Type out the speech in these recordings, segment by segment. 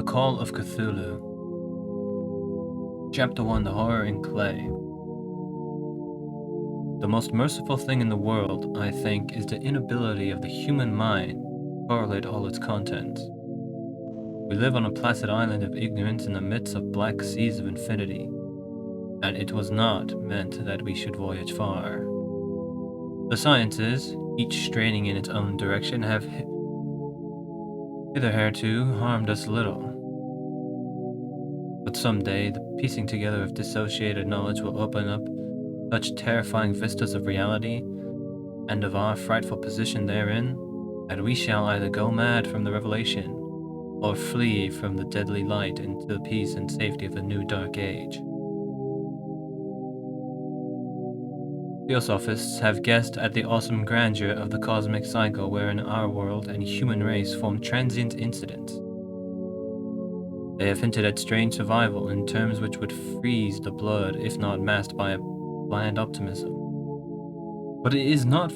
Call of Cthulhu. Chapter 1: The Horror in Clay. The most merciful thing in the world, I think, is the inability of the human mind to correlate all its contents. We live on a placid island of ignorance in the midst of black seas of infinity, and it was not meant that we should voyage far. The sciences, each straining in its own direction, have hitherto harmed us little. But someday, the piecing together of dissociated knowledge will open up such terrifying vistas of reality and of our frightful position therein, that we shall either go mad from the revelation, or flee from the deadly light into the peace and safety of the new dark age. Theosophists have guessed at the awesome grandeur of the cosmic cycle wherein our world and human race form transient incidents. They have hinted at strange survival in terms which would freeze the blood if not masked by a bland optimism. But it is not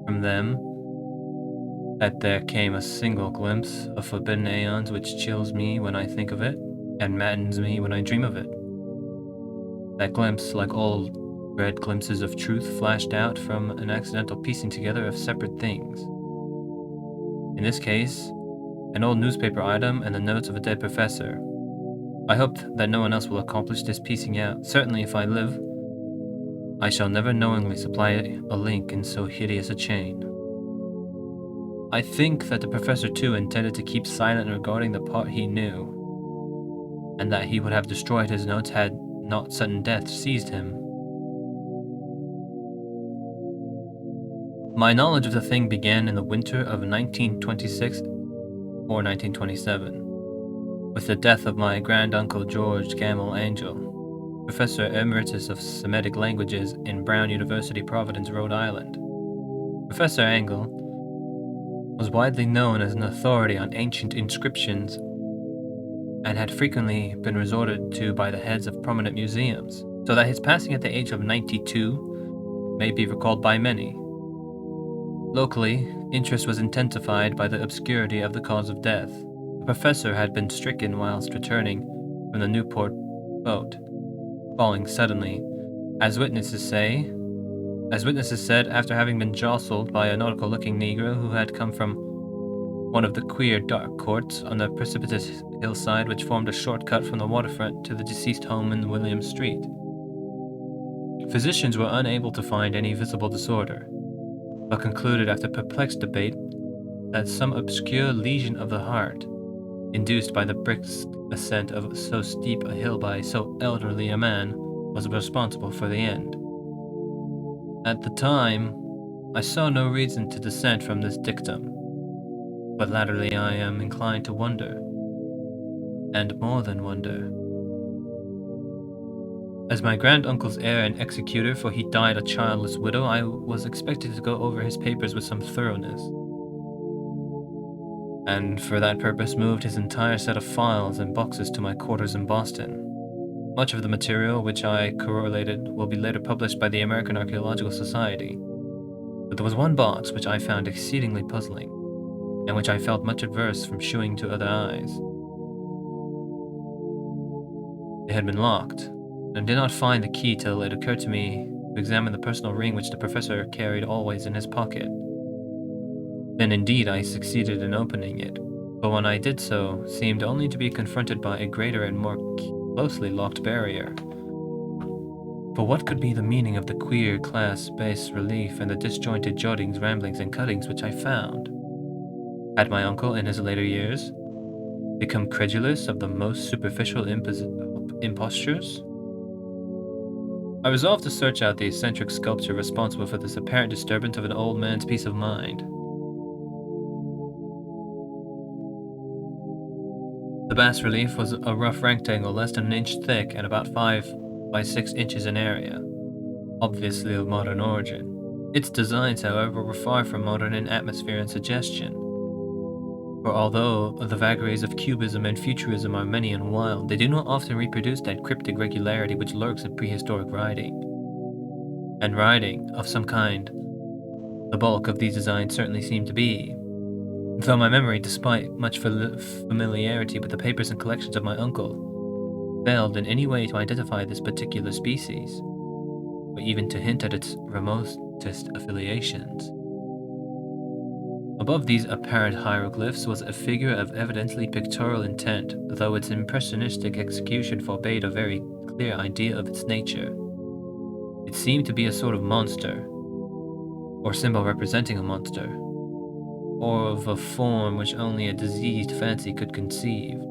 from them that there came a single glimpse of forbidden aeons which chills me when I think of it, and maddens me when I dream of it. That glimpse, like old red glimpses of truth, flashed out from an accidental piecing together of separate things. In this case, an old newspaper item and the notes of a dead professor. I hope that no one else will accomplish this piecing out. Certainly, if I live, I shall never knowingly supply a link in so hideous a chain. I think that the professor too intended to keep silent regarding the part he knew, and that he would have destroyed his notes had not sudden death seized him. My knowledge of the thing began in the winter of 1926 or 1927, with the death of my granduncle George Gamble Angel, Professor Emeritus of Semitic Languages in Brown University, Providence, Rhode Island. Professor Angell was widely known as an authority on ancient inscriptions and had frequently been resorted to by the heads of prominent museums, so that his passing at the age of 92 may be recalled by many. Locally, interest was intensified by the obscurity of the cause of death. The professor had been stricken whilst returning from the Newport boat, falling suddenly, as witnesses said, after having been jostled by a nautical-looking negro who had come from one of the queer dark courts on the precipitous hillside which formed a shortcut from the waterfront to the deceased home in William Street. Physicians were unable to find any visible disorder, but concluded after perplexed debate that some obscure lesion of the heart, induced by the brisk ascent of so steep a hill by so elderly a man, was responsible for the end. At the time, I saw no reason to dissent from this dictum, but latterly I am inclined to wonder, and more than wonder. As my granduncle's heir and executor, for he died a childless widow, I was expected to go over his papers with some thoroughness, and for that purpose moved his entire set of files and boxes to my quarters in Boston. Much of the material which I correlated will be later published by the American Archaeological Society, but there was one box which I found exceedingly puzzling, and which I felt much averse from shewing to other eyes. It had been locked, and I did not find the key till it occurred to me to examine the personal ring which the professor carried always in his pocket. Then indeed I succeeded in opening it, but when I did so, seemed only to be confronted by a greater and more closely locked barrier. For what could be the meaning of the queer class bas relief and the disjointed jottings, ramblings, and cuttings which I found? Had my uncle, in his later years, become credulous of the most superficial impostures? I resolved to search out the eccentric sculpture responsible for this apparent disturbance of an old man's peace of mind. The bas relief was a rough rectangle less than an inch thick and about 5 by 6 inches in area, obviously of modern origin. Its designs, however, were far from modern in atmosphere and suggestion, for although the vagaries of cubism and futurism are many and wild, they do not often reproduce that cryptic regularity which lurks in prehistoric writing. And writing, of some kind, the bulk of these designs certainly seem to be. Though my memory, despite much familiarity with the papers and collections of my uncle, failed in any way to identify this particular species, or even to hint at its remotest affiliations. Above these apparent hieroglyphs was a figure of evidently pictorial intent, though its impressionistic execution forbade a very clear idea of its nature. It seemed to be a sort of monster, or symbol representing a monster, or of a form which only a diseased fancy could conceive.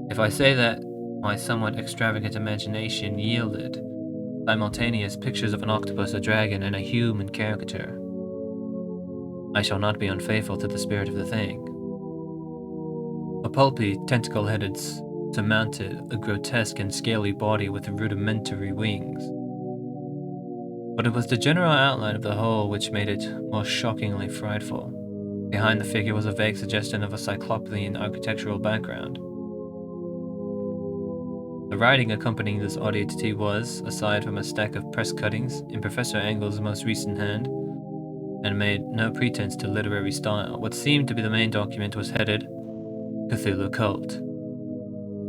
If I say that my somewhat extravagant imagination yielded simultaneous pictures of an octopus, a dragon, and a human caricature, I shall not be unfaithful to the spirit of the thing. A pulpy, tentacle-headed surmounted a grotesque and scaly body with rudimentary wings. But it was the general outline of the whole which made it most shockingly frightful. Behind the figure was a vague suggestion of a cyclopean architectural background. The writing accompanying this oddity was, aside from a stack of press cuttings, in Professor Engel's most recent hand, and made no pretense to literary style. What seemed to be the main document was headed Cthulhu Cult,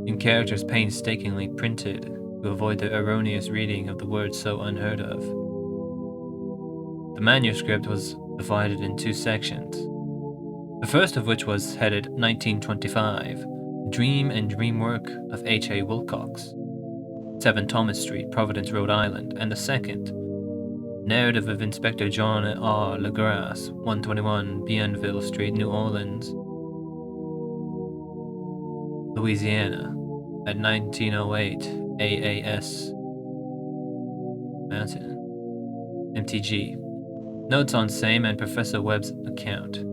in characters painstakingly printed to avoid the erroneous reading of the words so unheard of. The manuscript was divided in two sections, the first of which was headed 1925, Dream and Dream Work of H.A. Wilcox, 7 Thomas Street, Providence, Rhode Island, and the second, Narrative of Inspector John R. Legrasse, 121 Bienville Street, New Orleans, Louisiana, at 1908 AAS Mountain, MTG. Notes on same and Professor Webb's account.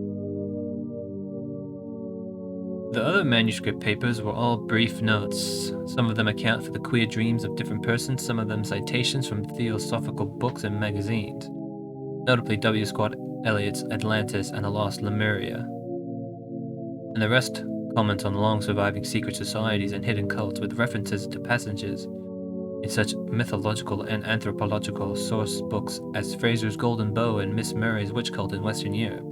The other manuscript papers were all brief notes. Some of them account for the queer dreams of different persons, some of them citations from theosophical books and magazines, notably W. Scott Eliot's Atlantis and the Lost Lemuria. And the rest comments on long surviving secret societies and hidden cults with references to passages in such mythological and anthropological source books as Fraser's Golden Bow and Miss Murray's Witch Cult in Western Europe.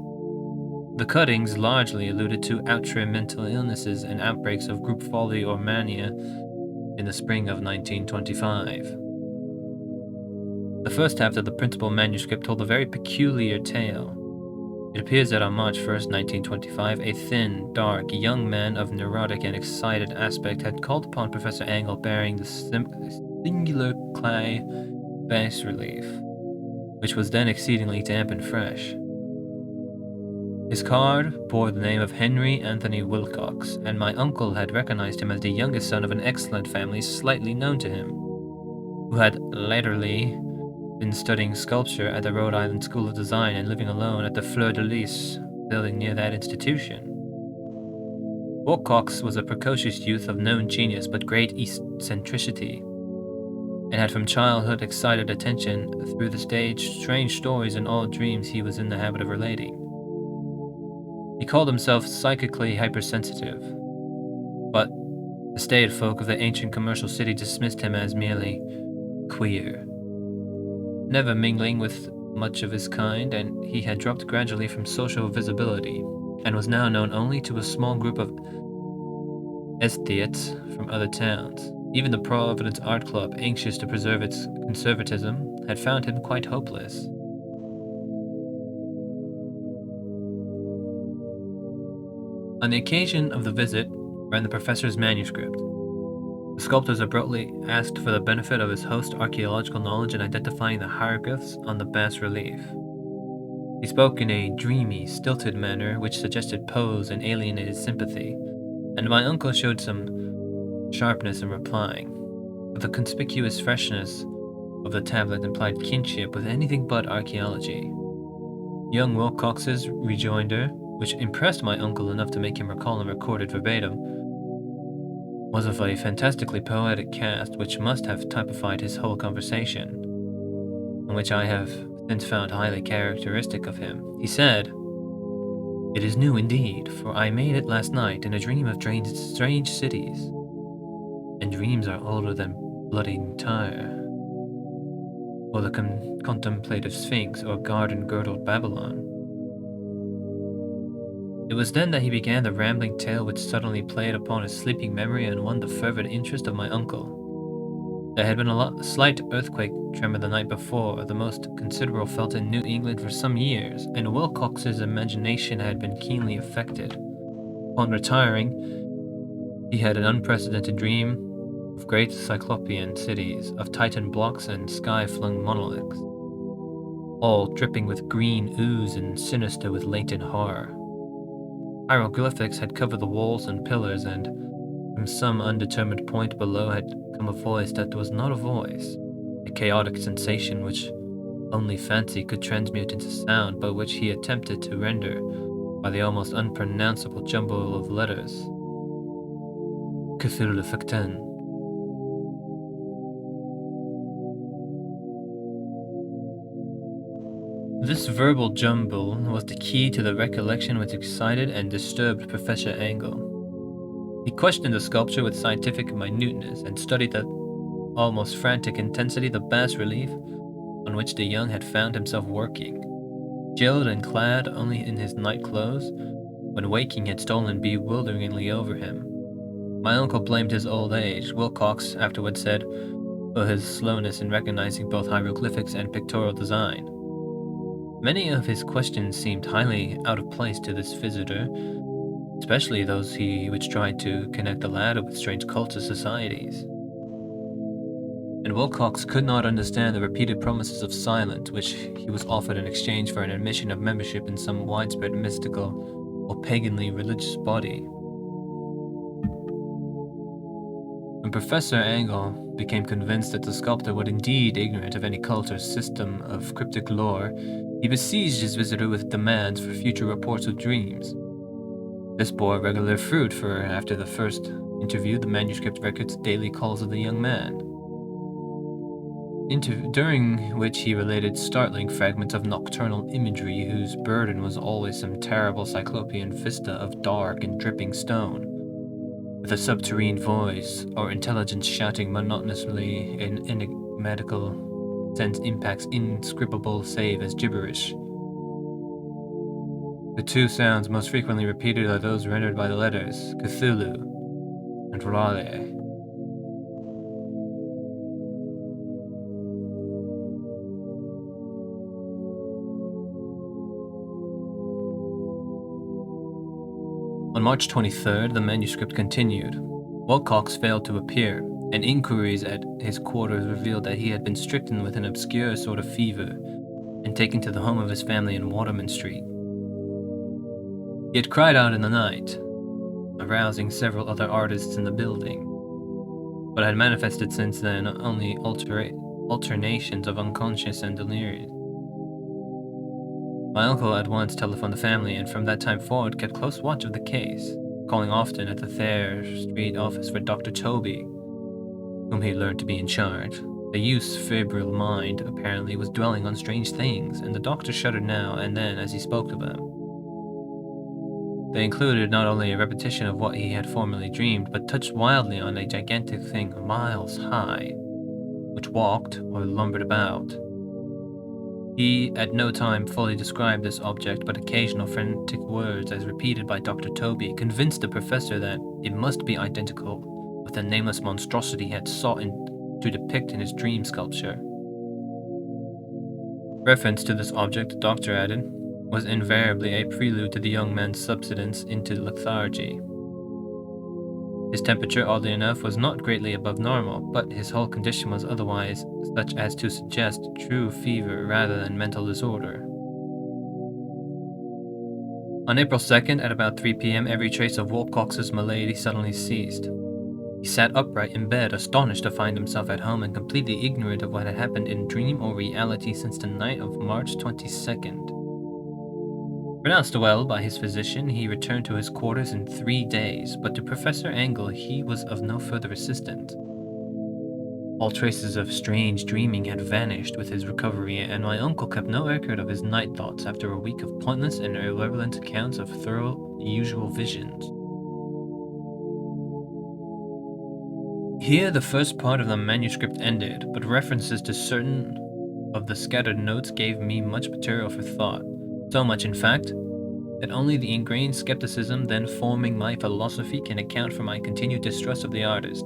The cuttings largely alluded to outre mental illnesses and outbreaks of group folly or mania in the spring of 1925. The first half of the principal manuscript told a very peculiar tale. It appears that on March 1st, 1925, a thin, dark, young man of neurotic and excited aspect had called upon Professor Engel bearing the singular clay bas-relief, which was then exceedingly damp and fresh. His card bore the name of Henry Anthony Wilcox, and my uncle had recognized him as the youngest son of an excellent family slightly known to him, who had latterly been studying sculpture at the Rhode Island School of Design and living alone at the Fleur de Lis building near that institution. Wilcox was a precocious youth of known genius but great eccentricity, and had from childhood excited attention through the stage strange stories and odd dreams he was in the habit of relating. He called himself psychically hypersensitive, but the staid folk of the ancient commercial city dismissed him as merely queer, never mingling with much of his kind, and he had dropped gradually from social visibility, and was now known only to a small group of aesthetes from other towns. Even the Providence Art Club, anxious to preserve its conservatism, had found him quite hopeless. On the occasion of the visit, ran the professor's manuscript. The sculptors abruptly asked for the benefit of his host's archaeological knowledge in identifying the hieroglyphs on the bas-relief. He spoke in a dreamy, stilted manner which suggested pose and alienated sympathy, and my uncle showed some sharpness in replying, but the conspicuous freshness of the tablet implied kinship with anything but archaeology. Young Wilcox's rejoinder, which impressed my uncle enough to make him recall and record it verbatim, was of a fantastically poetic cast which must have typified his whole conversation, and which I have since found highly characteristic of him. He said, "It is new indeed, for I made it last night in a dream of strange cities, and dreams are older than bloody Tyre, or the contemplative Sphinx, or garden-girdled Babylon. It was then that he began the rambling tale which suddenly played upon his sleeping memory and won the fervid interest of my uncle. There had been a slight earthquake tremor the night before, the most considerable felt in New England for some years, and Wilcox's imagination had been keenly affected. Upon retiring, he had an unprecedented dream of great cyclopean cities, of Titan blocks and sky-flung monoliths, all dripping with green ooze and sinister with latent horror. Hieroglyphics had covered the walls and pillars, and from some undetermined point below had come a voice that was not a voice, a chaotic sensation which only fancy could transmute into sound, but which he attempted to render by the almost unpronounceable jumble of letters. Cthulhu Facten. This verbal jumble was the key to the recollection which excited and disturbed Professor Angle. He questioned the sculpture with scientific minuteness and studied the almost frantic intensity the bas-relief on which the young had found himself working. Gilded and clad only in his night clothes, when waking had stolen bewilderingly over him. My uncle blamed his old age, Wilcox afterward said, for his slowness in recognizing both hieroglyphics and pictorial design. Many of his questions seemed highly out of place to this visitor, especially those which tried to connect the latter with strange cults or societies. And Wilcox could not understand the repeated promises of silence which he was offered in exchange for an admission of membership in some widespread mystical or paganly religious body. When Professor Angle became convinced that the sculptor was indeed ignorant of any cult or system of cryptic lore, he besieged his visitor with demands for future reports of dreams. This bore regular fruit, for after the first interview, the manuscript records daily calls of the young man, during which he related startling fragments of nocturnal imagery whose burden was always some terrible cyclopean vista of dark and dripping stone, with a subterranean voice or intelligence shouting monotonously in enigmatical sense impacts inscrutable save as gibberish. The two sounds most frequently repeated are those rendered by the letters Cthulhu and Raleigh. On March 23rd, the manuscript continued. Wilcox failed to appear, and inquiries at his quarters revealed that he had been stricken with an obscure sort of fever and taken to the home of his family in Waterman Street. He had cried out in the night, arousing several other artists in the building, but had manifested since then only alternations of unconscious and delirium. My uncle at once telephoned the family, and from that time forward kept close watch of the case, calling often at the Thayer Street office for Dr. Toby, whom he learned to be in charge. The youth's febrile mind apparently was dwelling on strange things, and the doctor shuddered now and then as he spoke of them. They included not only a repetition of what he had formerly dreamed, but touched wildly on a gigantic thing miles high, which walked or lumbered about. He at no time fully described this object, but occasional frantic words, as repeated by Dr. Toby, convinced the professor that it must be identical with the nameless monstrosity he had sought to depict in his dream sculpture. Reference to this object, the doctor added, was invariably a prelude to the young man's subsidence into lethargy. His temperature, oddly enough, was not greatly above normal, but his whole condition was otherwise such as to suggest true fever rather than mental disorder. On April 2nd, at about 3 p.m., every trace of Wilcox's malady suddenly ceased. He sat upright in bed, astonished to find himself at home and completely ignorant of what had happened in dream or reality since the night of March 22nd. Pronounced well by his physician, he returned to his quarters in 3 days, but to Professor Angle he was of no further assistance. All traces of strange dreaming had vanished with his recovery, and my uncle kept no record of his night thoughts after a week of pointless and irrelevant accounts of thorough, usual visions. Here the first part of the manuscript ended, but references to certain of the scattered notes gave me much material for thought. So much, in fact, that only the ingrained skepticism then forming my philosophy can account for my continued distrust of the artist.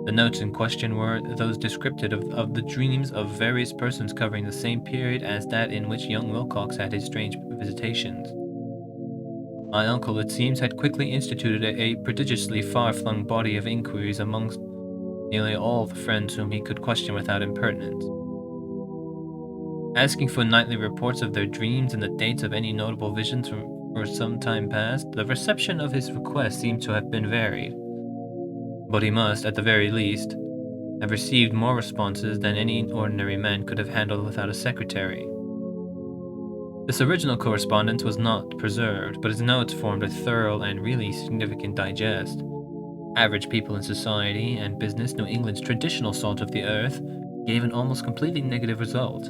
The notes in question were those descriptive of the dreams of various persons covering the same period as that in which young Wilcox had his strange visitations. My uncle, it seems, had quickly instituted a prodigiously far-flung body of inquiries amongst nearly all the friends whom he could question without impertinence. Asking for nightly reports of their dreams and the dates of any notable visions for some time past, the reception of his request seemed to have been varied. But he must, at the very least, have received more responses than any ordinary man could have handled without a secretary. This original correspondence was not preserved, but his notes formed a thorough and really significant digest. Average people in society and business, New England's traditional salt of the earth, gave an almost completely negative result,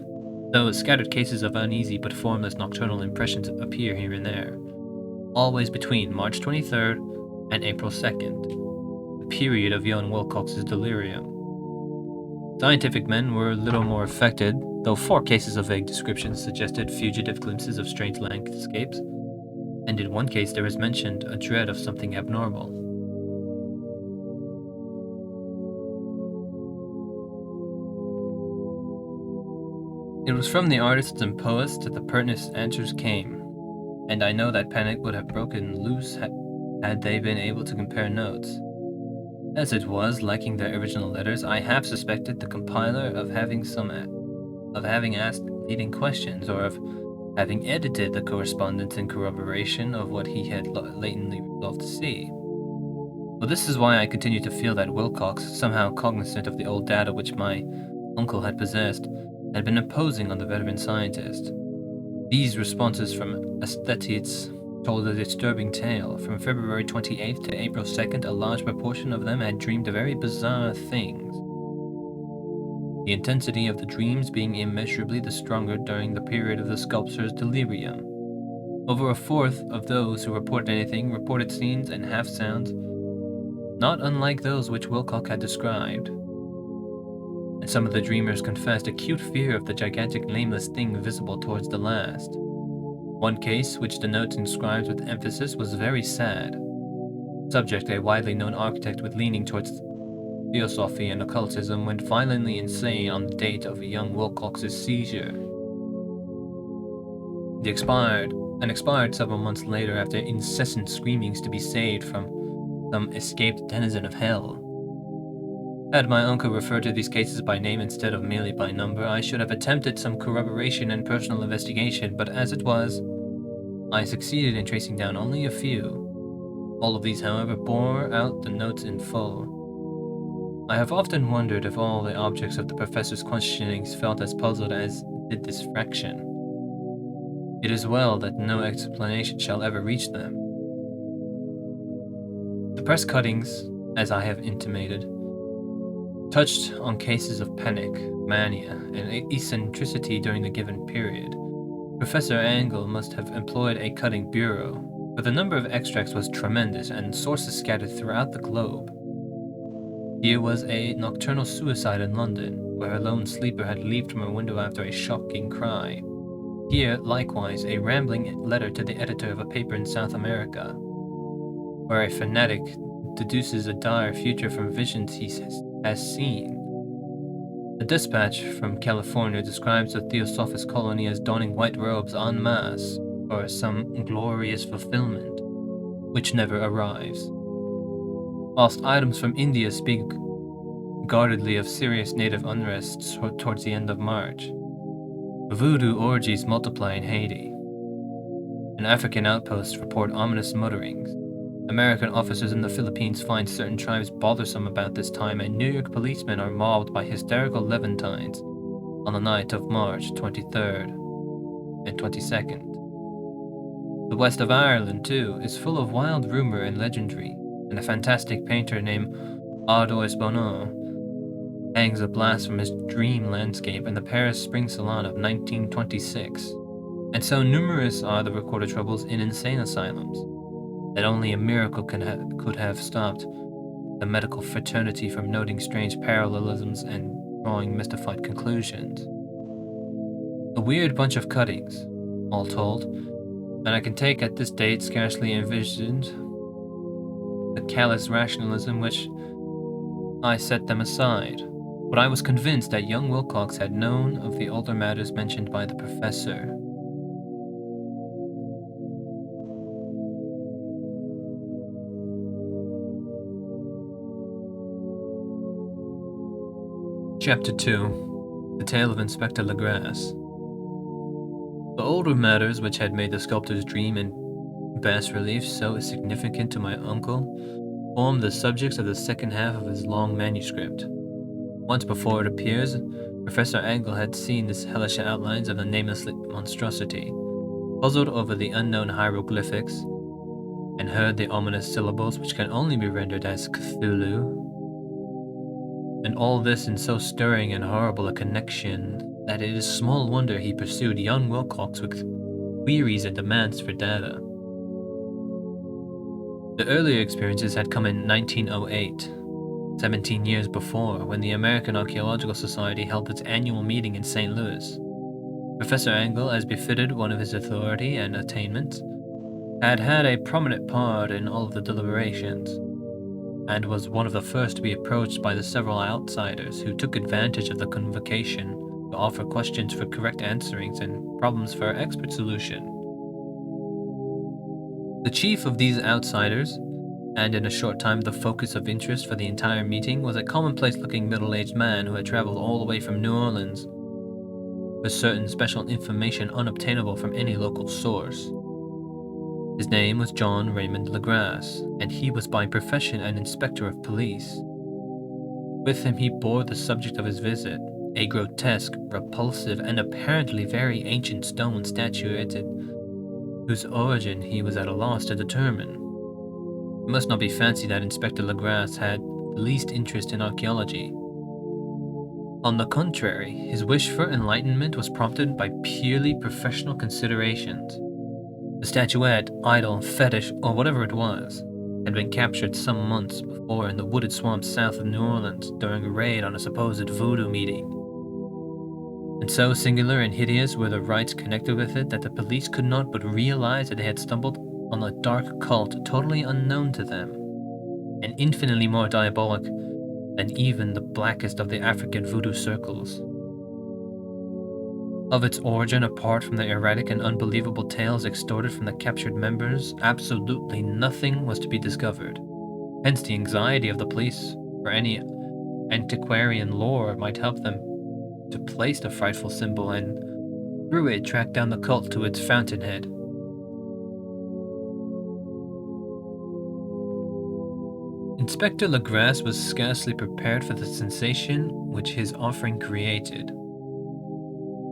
though scattered cases of uneasy but formless nocturnal impressions appear here and there, always between March 23rd and April 2nd, the period of young Wilcox's delirium. Scientific men were little more affected, though 4 cases of vague descriptions suggested fugitive glimpses of strange landscapes, and in one case there is mentioned a dread of something abnormal. It was from the artists and poets that the pertinent answers came, and I know that panic would have broken loose had they been able to compare notes. As it was, liking their original letters, I half suspected the compiler of having asked leading questions, or of having edited the correspondence in corroboration of what he had latently resolved to see. Well, this is why I continue to feel that Wilcox, somehow cognizant of the old data which my uncle had possessed, had been imposing on the veteran scientist. These responses from aesthetics told a disturbing tale. From February 28th to April 2nd, a large proportion of them had dreamed very bizarre things. The intensity of the dreams being immeasurably the stronger during the period of the sculptor's delirium. Over a fourth of those who reported anything reported scenes and half-sounds not unlike those which Wilcox had described. And some of the dreamers confessed acute fear of the gigantic nameless thing visible towards the last. One case, which the note inscribes with emphasis, was very sad. Subject, a widely known architect with leaning towards theosophy and occultism, went violently insane on the date of young Wilcox's seizure. He expired several months later after incessant screamings to be saved from some escaped denizen of hell. Had my uncle referred to these cases by name instead of merely by number, I should have attempted some corroboration and personal investigation, but as it was, I succeeded in tracing down only a few. All of these, however, bore out the notes in full. I have often wondered if all the objects of the professor's questionings felt as puzzled as did this fraction. It is well that no explanation shall ever reach them. The press cuttings, as I have intimated, touched on cases of panic, mania, and eccentricity during the given period. Professor Angle must have employed a cutting bureau, for the number of extracts was tremendous and sources scattered throughout the globe. Here was a nocturnal suicide in London, where a lone sleeper had leaped from a window after a shocking cry. Here, likewise, a rambling letter to the editor of a paper in South America, where a fanatic deduces a dire future from visions he has seen. A dispatch from California describes the Theosophist colony as donning white robes en masse for some glorious fulfillment, which never arrives. Whilst items from India speak guardedly of serious native unrest towards the end of March. Voodoo orgies multiply in Haiti. And African outposts report ominous mutterings. American officers in the Philippines find certain tribes bothersome about this time, and New York policemen are mobbed by hysterical Levantines on the night of March 23rd and 22nd. The west of Ireland, too, is full of wild rumor and legendary, and a fantastic painter named Ardois Bonheur hangs a blast from his dream landscape in the Paris Spring Salon of 1926. And so numerous are the recorded troubles in insane asylums that only a miracle could have stopped the medical fraternity from noting strange parallelisms and drawing mystified conclusions. A weird bunch of cuttings, all told, and I can take at this date scarcely envisioned the callous rationalism which I set them aside. But I was convinced that young Wilcox had known of the older matters mentioned by the professor. Chapter 2. The Tale of Inspector Legrasse. The older matters which had made the sculptor's dream in bas-relief so significant to my uncle formed the subjects of the second half of his long manuscript. Once before it appears, Professor Angle had seen the hellish outlines of the nameless monstrosity, puzzled over the unknown hieroglyphics, and heard the ominous syllables which can only be rendered as Cthulhu. And all this in so stirring and horrible a connection that it is small wonder he pursued young Wilcox with queries and demands for data. The earlier experiences had come in 1908, 17 years before, when the American Archaeological Society held its annual meeting in St. Louis. Professor Angle, as befitted one of his authority and attainments, had had a prominent part in all of the deliberations, and was one of the first to be approached by the several outsiders who took advantage of the convocation to offer questions for correct answerings and problems for expert solution. The chief of these outsiders, and in a short time the focus of interest for the entire meeting, was a commonplace-looking middle-aged man who had traveled all the way from New Orleans for certain special information unobtainable from any local source. His name was John Raymond Legrasse, and he was by profession an inspector of police. With him he bore the subject of his visit, a grotesque, repulsive, and apparently very ancient stone statuette whose origin he was at a loss to determine. It must not be fancied that Inspector Legrasse had the least interest in archaeology. On the contrary, his wish for enlightenment was prompted by purely professional considerations. The statuette, idol, fetish, or whatever it was, had been captured some months before in the wooded swamps south of New Orleans during a raid on a supposed voodoo meeting. And so singular and hideous were the rites connected with it that the police could not but realize that they had stumbled on a dark cult totally unknown to them, and infinitely more diabolic than even the blackest of the African voodoo circles. Of its origin, apart from the erratic and unbelievable tales extorted from the captured members, absolutely nothing was to be discovered. Hence the anxiety of the police for any antiquarian lore might help them to place the frightful symbol and, through it, track down the cult to its fountainhead. Inspector Legrasse was scarcely prepared for the sensation which his offering created.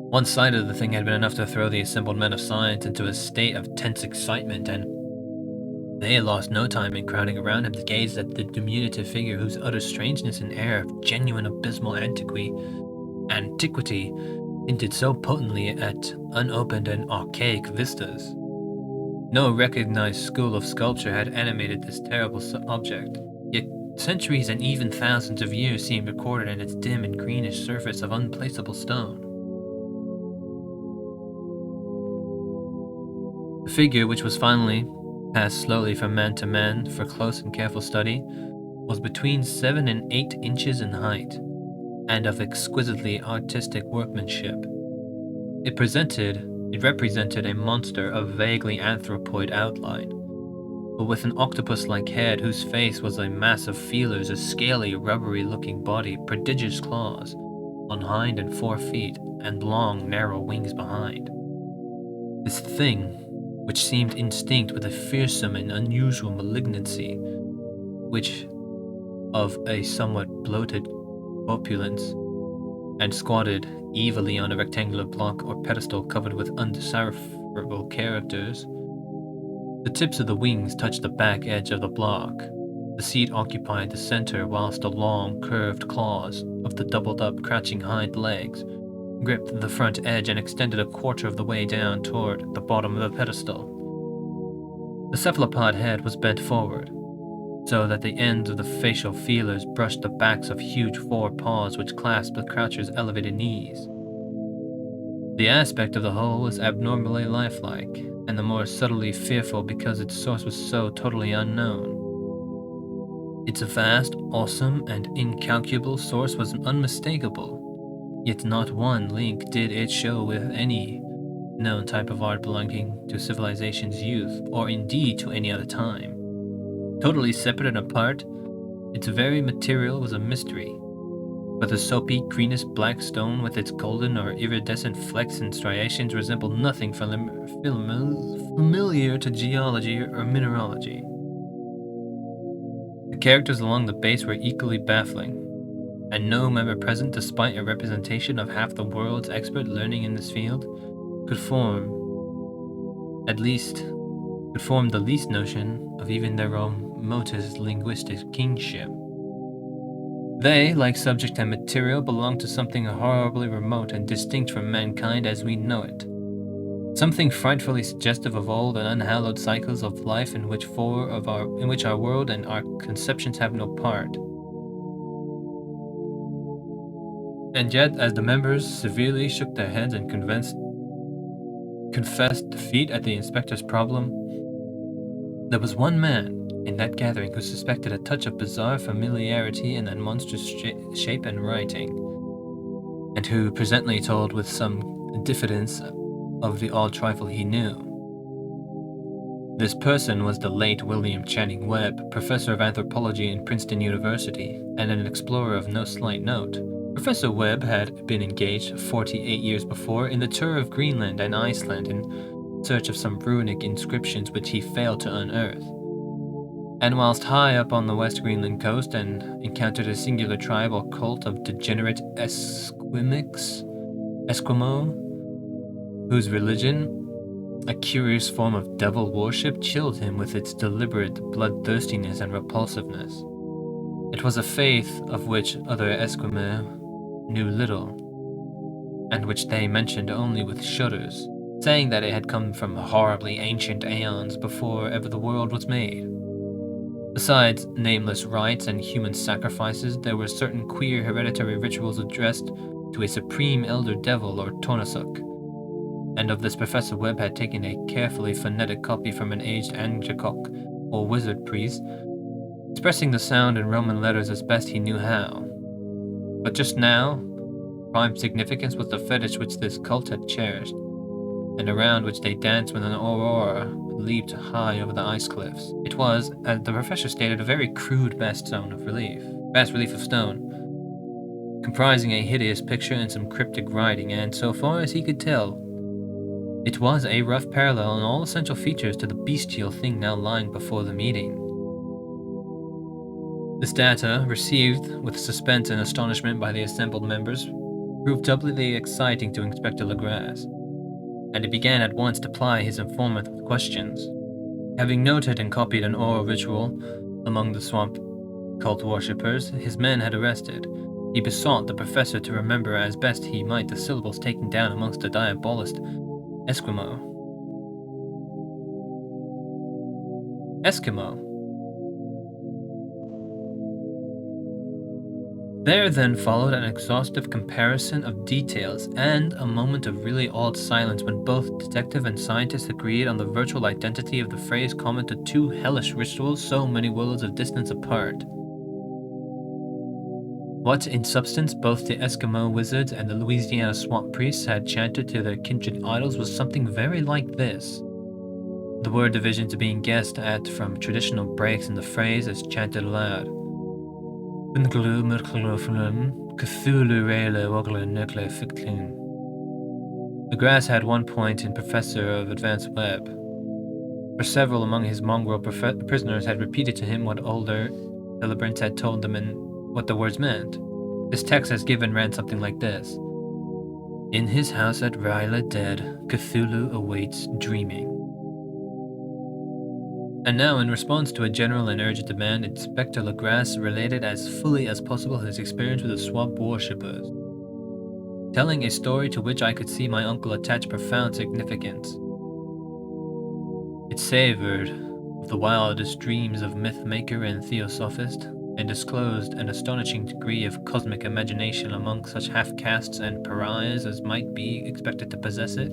One sight of the thing had been enough to throw the assembled men of science into a state of tense excitement, and they had lost no time in crowding around him to gaze at the diminutive figure whose utter strangeness and air of genuine abysmal antiquity hinted so potently at unopened and archaic vistas. No recognized school of sculpture had animated this terrible object, yet centuries and even thousands of years seemed recorded in its dim and greenish surface of unplaceable stone. The figure, which was finally passed slowly from man to man for close and careful study, was between 7 and 8 inches in height, and of exquisitely artistic workmanship. It represented a monster of vaguely anthropoid outline, but with an octopus-like head whose face was a mass of feelers, a scaly, rubbery-looking body, prodigious claws on hind and fore feet, and long, narrow wings behind. This thing, which seemed instinct with a fearsome and unusual malignancy, which of a somewhat bloated corpulence, and squatted evilly on a rectangular block or pedestal covered with undecipherable characters. The tips of the wings touched the back edge of the block. The seat occupied the center, whilst the long, curved claws of the doubled-up, crouching hind legs gripped the front edge and extended a quarter of the way down toward the bottom of the pedestal. The cephalopod head was bent forward, so that the ends of the facial feelers brushed the backs of huge forepaws which clasped the croucher's elevated knees. The aspect of the whole was abnormally lifelike, and the more subtly fearful because its source was so totally unknown. Its vast, awesome, and incalculable source was unmistakable, yet not one link did it show with any known type of art belonging to civilization's youth, or indeed to any other time. Totally separate and apart, its very material was a mystery. But the soapy, greenish black stone with its golden or iridescent flecks and striations resembled nothing familiar to geology or mineralogy. The characters along the base were equally baffling, and no member present, despite a representation of half the world's expert learning in this field, could form the least notion of even their remotest linguistic kingship. They, like subject and material, belong to something horribly remote and distinct from mankind as we know it. Something frightfully suggestive of old and unhallowed cycles of life in which our world and our conceptions have no part. And yet, as the members severely shook their heads and confessed defeat at the inspector's problem, there was one man in that gathering who suspected a touch of bizarre familiarity in that monstrous shape and writing, and who presently told with some diffidence of the odd trifle he knew. This person was the late William Channing Webb, professor of anthropology in Princeton University, and an explorer of no slight note. Professor Webb had been engaged 48 years before in the tour of Greenland and Iceland in search of some runic inscriptions which he failed to unearth. And whilst high up on the West Greenland coast and encountered a singular tribe or cult of degenerate Eskimo, whose religion, a curious form of devil worship, chilled him with its deliberate bloodthirstiness and repulsiveness. It was a faith of which other Eskimo knew little, and which they mentioned only with shudders, saying that it had come from horribly ancient aeons before ever the world was made. Besides nameless rites and human sacrifices, there were certain queer hereditary rituals addressed to a supreme elder devil or Tornasuk, and of this Professor Webb had taken a carefully phonetic copy from an aged Angakok, or wizard priest, expressing the sound in Roman letters as best he knew how. But just now, prime significance was the fetish which this cult had cherished, and around which they danced when an aurora leaped high over the ice cliffs. It was, as the professor stated, a very crude bas relief of stone, comprising a hideous picture and some cryptic writing, and so far as he could tell, it was a rough parallel in all essential features to the bestial thing now lying before the meeting. This data, received with suspense and astonishment by the assembled members, proved doubly exciting to Inspector Legras, and he began at once to ply his informant with questions. Having noted and copied an oral ritual among the swamp cult worshippers his men had arrested, he besought the professor to remember as best he might the syllables taken down amongst the diabolist Eskimo. There then followed an exhaustive comparison of details and a moment of really awed silence when both detective and scientist agreed on the virtual identity of the phrase common to two hellish rituals so many worlds of distance apart. What, in substance, both the Eskimo wizards and the Louisiana swamp priests had chanted to their kindred idols was something very like this. The word divisions being guessed at from traditional breaks in the phrase as chanted aloud. Legras had one point in Professor of Advanced Web, for several among his mongrel prisoners had repeated to him what older celebrants had told them and what the words meant. This text as given ran something like this. In his house at Ryla dead, Cthulhu awaits dreaming. And now, in response to a general and urgent demand, Inspector Legras related as fully as possible his experience with the swamp worshippers, telling a story to which I could see my uncle attach profound significance. It savored of the wildest dreams of myth-maker and theosophist, and disclosed an astonishing degree of cosmic imagination among such half-castes and pariahs as might be expected to possess it.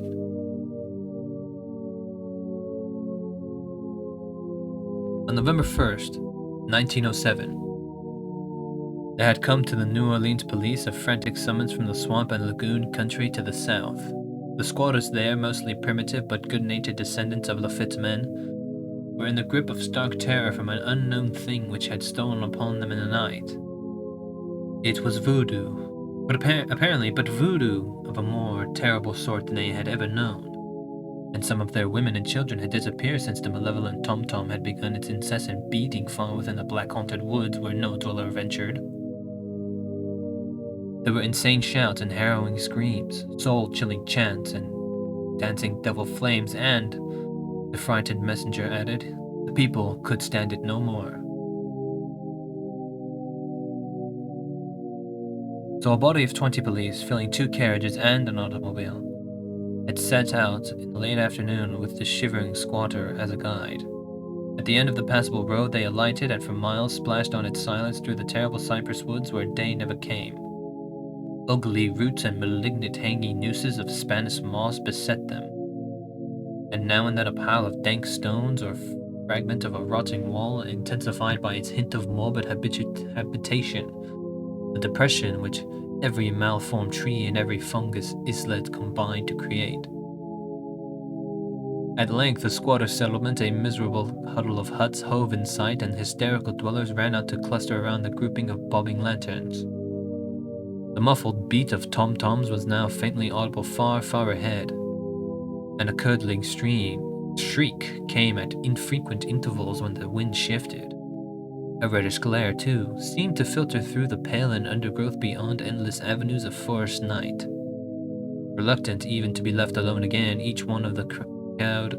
On November 1st, 1907, there had come to the New Orleans police a frantic summons from the swamp and lagoon country to the south. The squatters there, mostly primitive but good-natured descendants of Lafitte's men, were in the grip of stark terror from an unknown thing which had stolen upon them in the night. It was voodoo, but apparently voodoo of a more terrible sort than they had ever known, and some of their women and children had disappeared since the malevolent tom-tom had begun its incessant beating far within the black-haunted woods where no dweller ventured. There were insane shouts and harrowing screams, soul-chilling chants and dancing devil flames, and, the frightened messenger added, the people could stand it no more. So a body of 20 police, filling 2 carriages and an automobile, had set out in the late afternoon with the shivering squatter as a guide. At the end of the passable road they alighted and for miles splashed on its silence through the terrible cypress woods where day never came. Ugly roots and malignant hanging nooses of Spanish moss beset them, and now and then a pile of dank stones or fragment of a rotting wall intensified by its hint of morbid habitation, the depression which every malformed tree and every fungus islet combined to create. At length the squatter settlement, a miserable huddle of huts, hove in sight, and hysterical dwellers ran out to cluster around the grouping of bobbing lanterns. The muffled beat of tom-toms was now faintly audible far, far ahead, and a curdling shriek came at infrequent intervals when the wind shifted. A reddish glare, too, seemed to filter through the pale and undergrowth beyond endless avenues of forest night. Reluctant even to be left alone again, each one of the cowed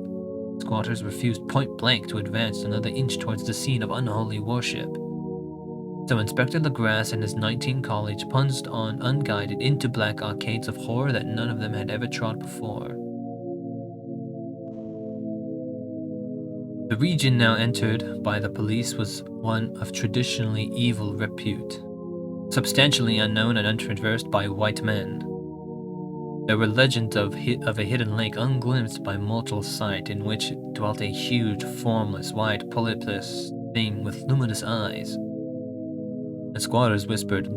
squatters refused point-blank to advance another inch towards the scene of unholy worship. So Inspector Legrasse and his 19 colleagues plunged on unguided into black arcades of horror that none of them had ever trod before. The region now entered by the police was one of traditionally evil repute, substantially unknown and untraversed by white men. There were legends of a hidden lake unglimpsed by mortal sight in which dwelt a huge, formless, white, polyplous thing with luminous eyes. The squatters whispered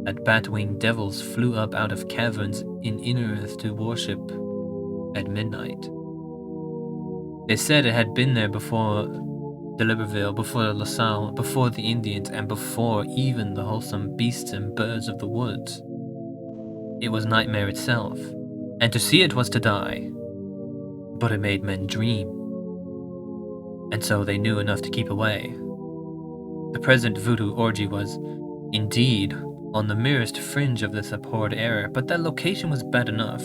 that bat-winged devils flew up out of caverns in inner earth to worship at midnight. They said it had been there before D'Iberville, before LaSalle, before the Indians, and before even the wholesome beasts and birds of the woods. It was nightmare itself, and to see it was to die. But it made men dream, and so they knew enough to keep away. The present voodoo orgy was, indeed, on the merest fringe of this abhorred error, but that location was bad enough.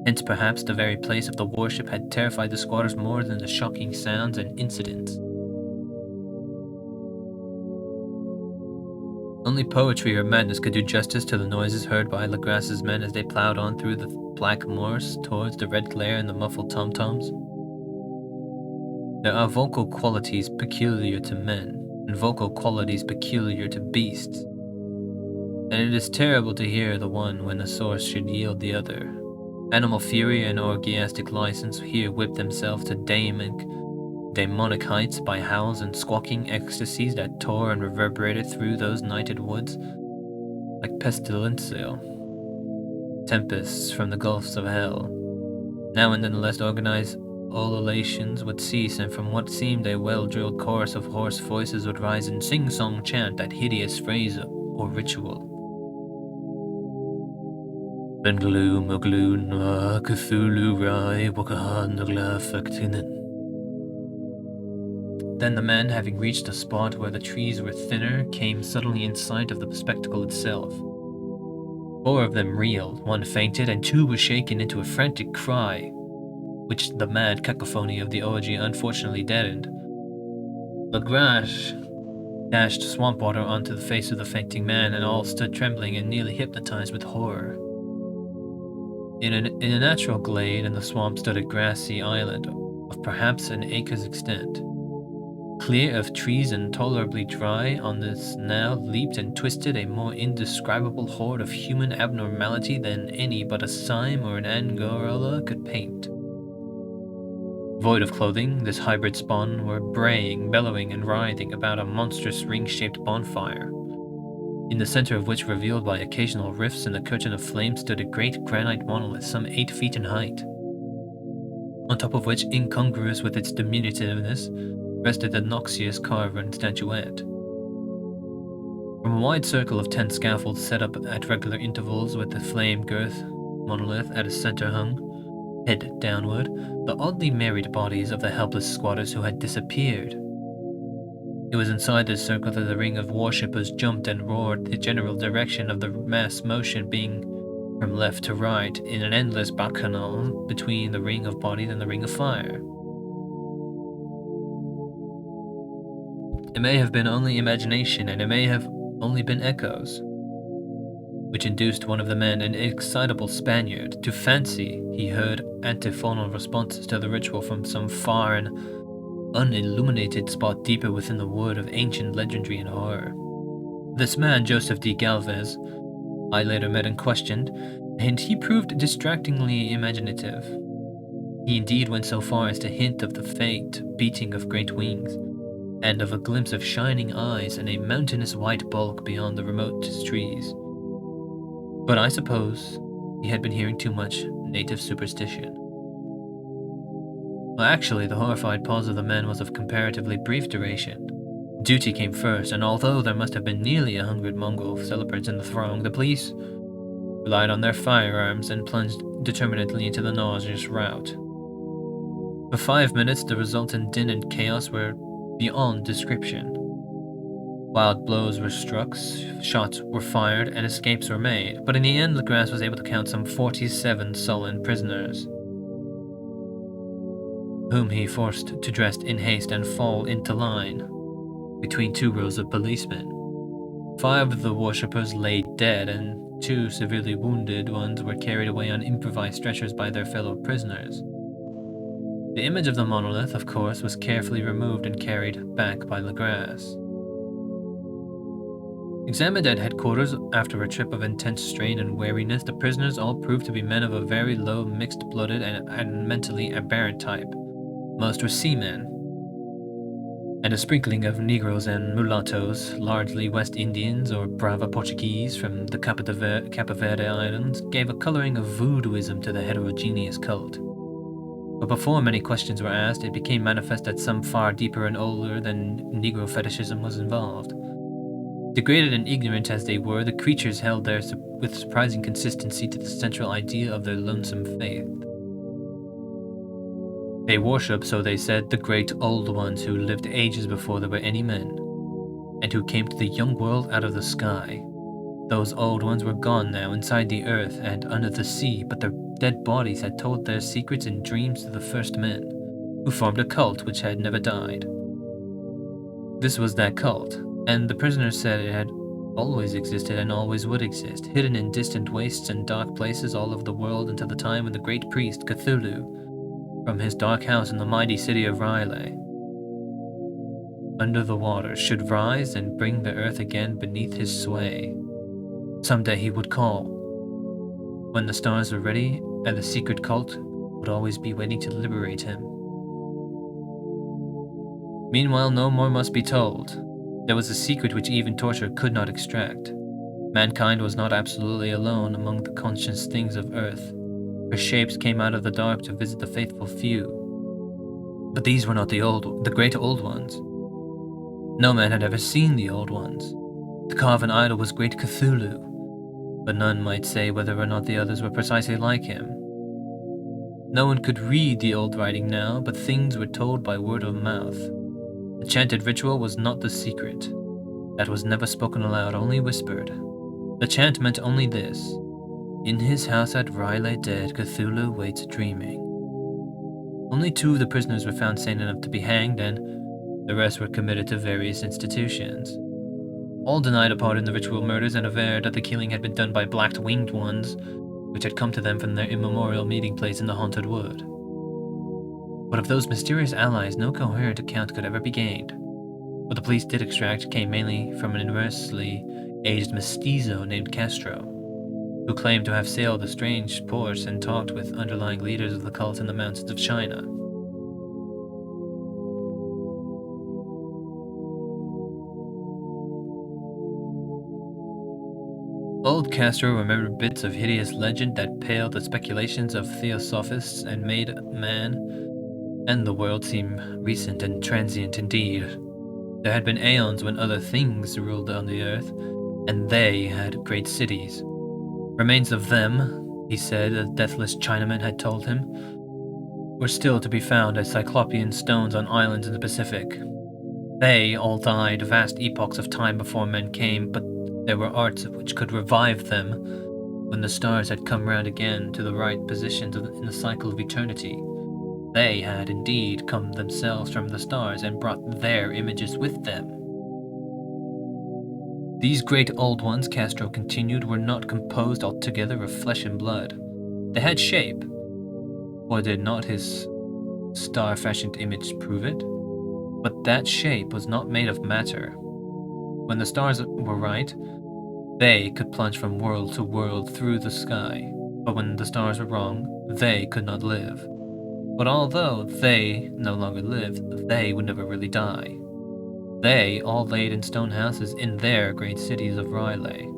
Hence perhaps the very place of the worship had terrified the squatters more than the shocking sounds and incidents. Only poetry or madness could do justice to the noises heard by Legrasse's men as they plowed on through the black moors towards the red glare and the muffled tom-toms. There are vocal qualities peculiar to men, and vocal qualities peculiar to beasts, and it is terrible to hear the one when the source should yield the other. Animal fury and orgiastic license here whip themselves to demonic heights by howls and squawking ecstasies that tore and reverberated through those nighted woods like pestilential tempests from the gulfs of hell. Now and then the less organized ululations would cease, and from what seemed a well-drilled chorus of hoarse voices would rise in sing-song chant that hideous phrase or ritual. Ben gloom o gloon a Cthulhu rai wakahan nagla faktinen. Then the men, having reached a spot where the trees were thinner, came suddenly in sight of the spectacle itself. 4 of them reeled, 1 fainted, and 2 were shaken into a frantic cry, which the mad cacophony of the orgy unfortunately deadened. Legrasse dashed swamp water onto the face of the fainting man, and all stood trembling and nearly hypnotized with horror. In a natural glade in the swamp stood a grassy island of perhaps an acre's extent. Clear of trees and tolerably dry, on this now leaped and twisted a more indescribable horde of human abnormality than any but a Sime or an Angora could paint. Void of clothing, this hybrid spawn were braying, bellowing, and writhing about a monstrous ring-shaped bonfire, in the center of which, revealed by occasional rifts in the curtain of flame, stood a great granite monolith some 8 feet in height, on top of which, incongruous with its diminutiveness, rested the noxious carver and statuette. From a wide circle of 10 scaffolds set up at regular intervals with the flame girth monolith at its center hung, head downward, the oddly married bodies of the helpless squatters who had disappeared. It was inside this circle that the ring of worshippers jumped and roared, the general direction of the mass motion being from left to right in an endless bacchanal between the ring of bodies and the ring of fire. It may have been only imagination, and it may have only been echoes, which induced one of the men, an excitable Spaniard, to fancy he heard antiphonal responses to the ritual from some far and unilluminated spot deeper within the wood of ancient legendary and horror. This man, Joseph D. Galvez, I later met and questioned, and he proved distractingly imaginative. He indeed went so far as to hint of the faint beating of great wings, and of a glimpse of shining eyes and a mountainous white bulk beyond the remotest trees. But I suppose he had been hearing too much native superstition. Well, actually, the horrified pause of the men was of comparatively brief duration. Duty came first, and although there must have been nearly 100 Mongol celebrants in the throng, the police relied on their firearms and plunged determinedly into the nauseous rout. For 5 minutes, the resultant din and chaos were beyond description. Wild blows were struck, shots were fired, and escapes were made, but in the end Legras was able to count some 47 sullen prisoners, whom he forced to dress in haste and fall into line between 2 rows of policemen. 5 of the worshippers lay dead, and 2 severely wounded ones were carried away on improvised stretchers by their fellow prisoners. The image of the monolith, of course, was carefully removed and carried back by Legras. Examined at headquarters after a trip of intense strain and weariness, the prisoners all proved to be men of a very low, mixed-blooded, and mentally aberrant type. Most were seamen, and a sprinkling of Negroes and mulattoes, largely West Indians or Brava Portuguese from the Cape Verde Islands, gave a coloring of voodooism to the heterogeneous cult. But before many questions were asked, it became manifest that some far deeper and older than Negro fetishism was involved. Degraded and ignorant as they were, the creatures held there with surprising consistency to the central idea of their lonesome faith. They worshipped, so they said, the great old ones who lived ages before there were any men, and who came to the young world out of the sky. Those old ones were gone now, inside the earth and under the sea, but their dead bodies had told their secrets in dreams to the first men, who formed a cult which had never died. This was that cult, and the prisoners said it had always existed and always would exist, hidden in distant wastes and dark places all over the world until the time when the great priest, Cthulhu, from his dark house in the mighty city of Riley, under the waters, should rise and bring the earth again beneath his sway. Someday he would call, when the stars were ready, and the secret cult would always be waiting to liberate him. Meanwhile, no more must be told. There was a secret which even torture could not extract. Mankind was not absolutely alone among the conscious things of earth. Her shapes came out of the dark to visit the faithful few. But these were not the great old ones. No man had ever seen the old ones. The carven idol was great Cthulhu, but none might say whether or not the others were precisely like him. No one could read the old writing now, but things were told by word of mouth. The chanted ritual was not the secret. That was never spoken aloud, only whispered. The chant meant only this: in his house at Riley dead, Cthulhu waits dreaming. Only 2 of the prisoners were found sane enough to be hanged, and the rest were committed to various institutions. All denied a part in the ritual murders and averred that the killing had been done by black-winged ones, which had come to them from their immemorial meeting place in the haunted wood. But of those mysterious allies no coherent account could ever be gained. What the police did extract came mainly from an inversely aged mestizo named Castro, who claimed to have sailed the strange ports and talked with underlying leaders of the cult in the mountains of China. Old Castro remembered bits of hideous legend that paled the speculations of theosophists and made man and the world seem recent and transient indeed. There had been aeons when other things ruled on the earth, and they had great cities. Remains of them, he said, a deathless Chinaman had told him, were still to be found as cyclopean stones on islands in the Pacific. They all died vast epochs of time before men came, but there were arts which could revive them when the stars had come round again to the right positions in the cycle of eternity. They had indeed come themselves from the stars and brought their images with them. These great old ones, Castro continued, were not composed altogether of flesh and blood. They had shape, or did not his star-fashioned image prove it? But that shape was not made of matter. When the stars were right, they could plunge from world to world through the sky, but when the stars were wrong, they could not live. But although they no longer lived, they would never really die. They all laid in stone houses in their great cities of Riley,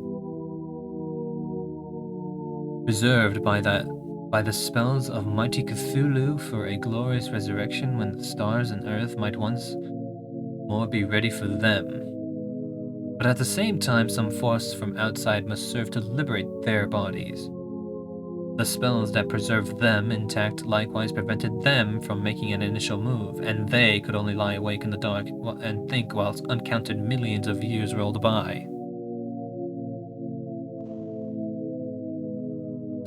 preserved by the spells of mighty Cthulhu for a glorious resurrection when the stars and earth might once more be ready for them. But at the same time, some force from outside must serve to liberate their bodies. The spells that preserved them intact likewise prevented them from making an initial move, and they could only lie awake in the dark and think whilst uncounted millions of years rolled by.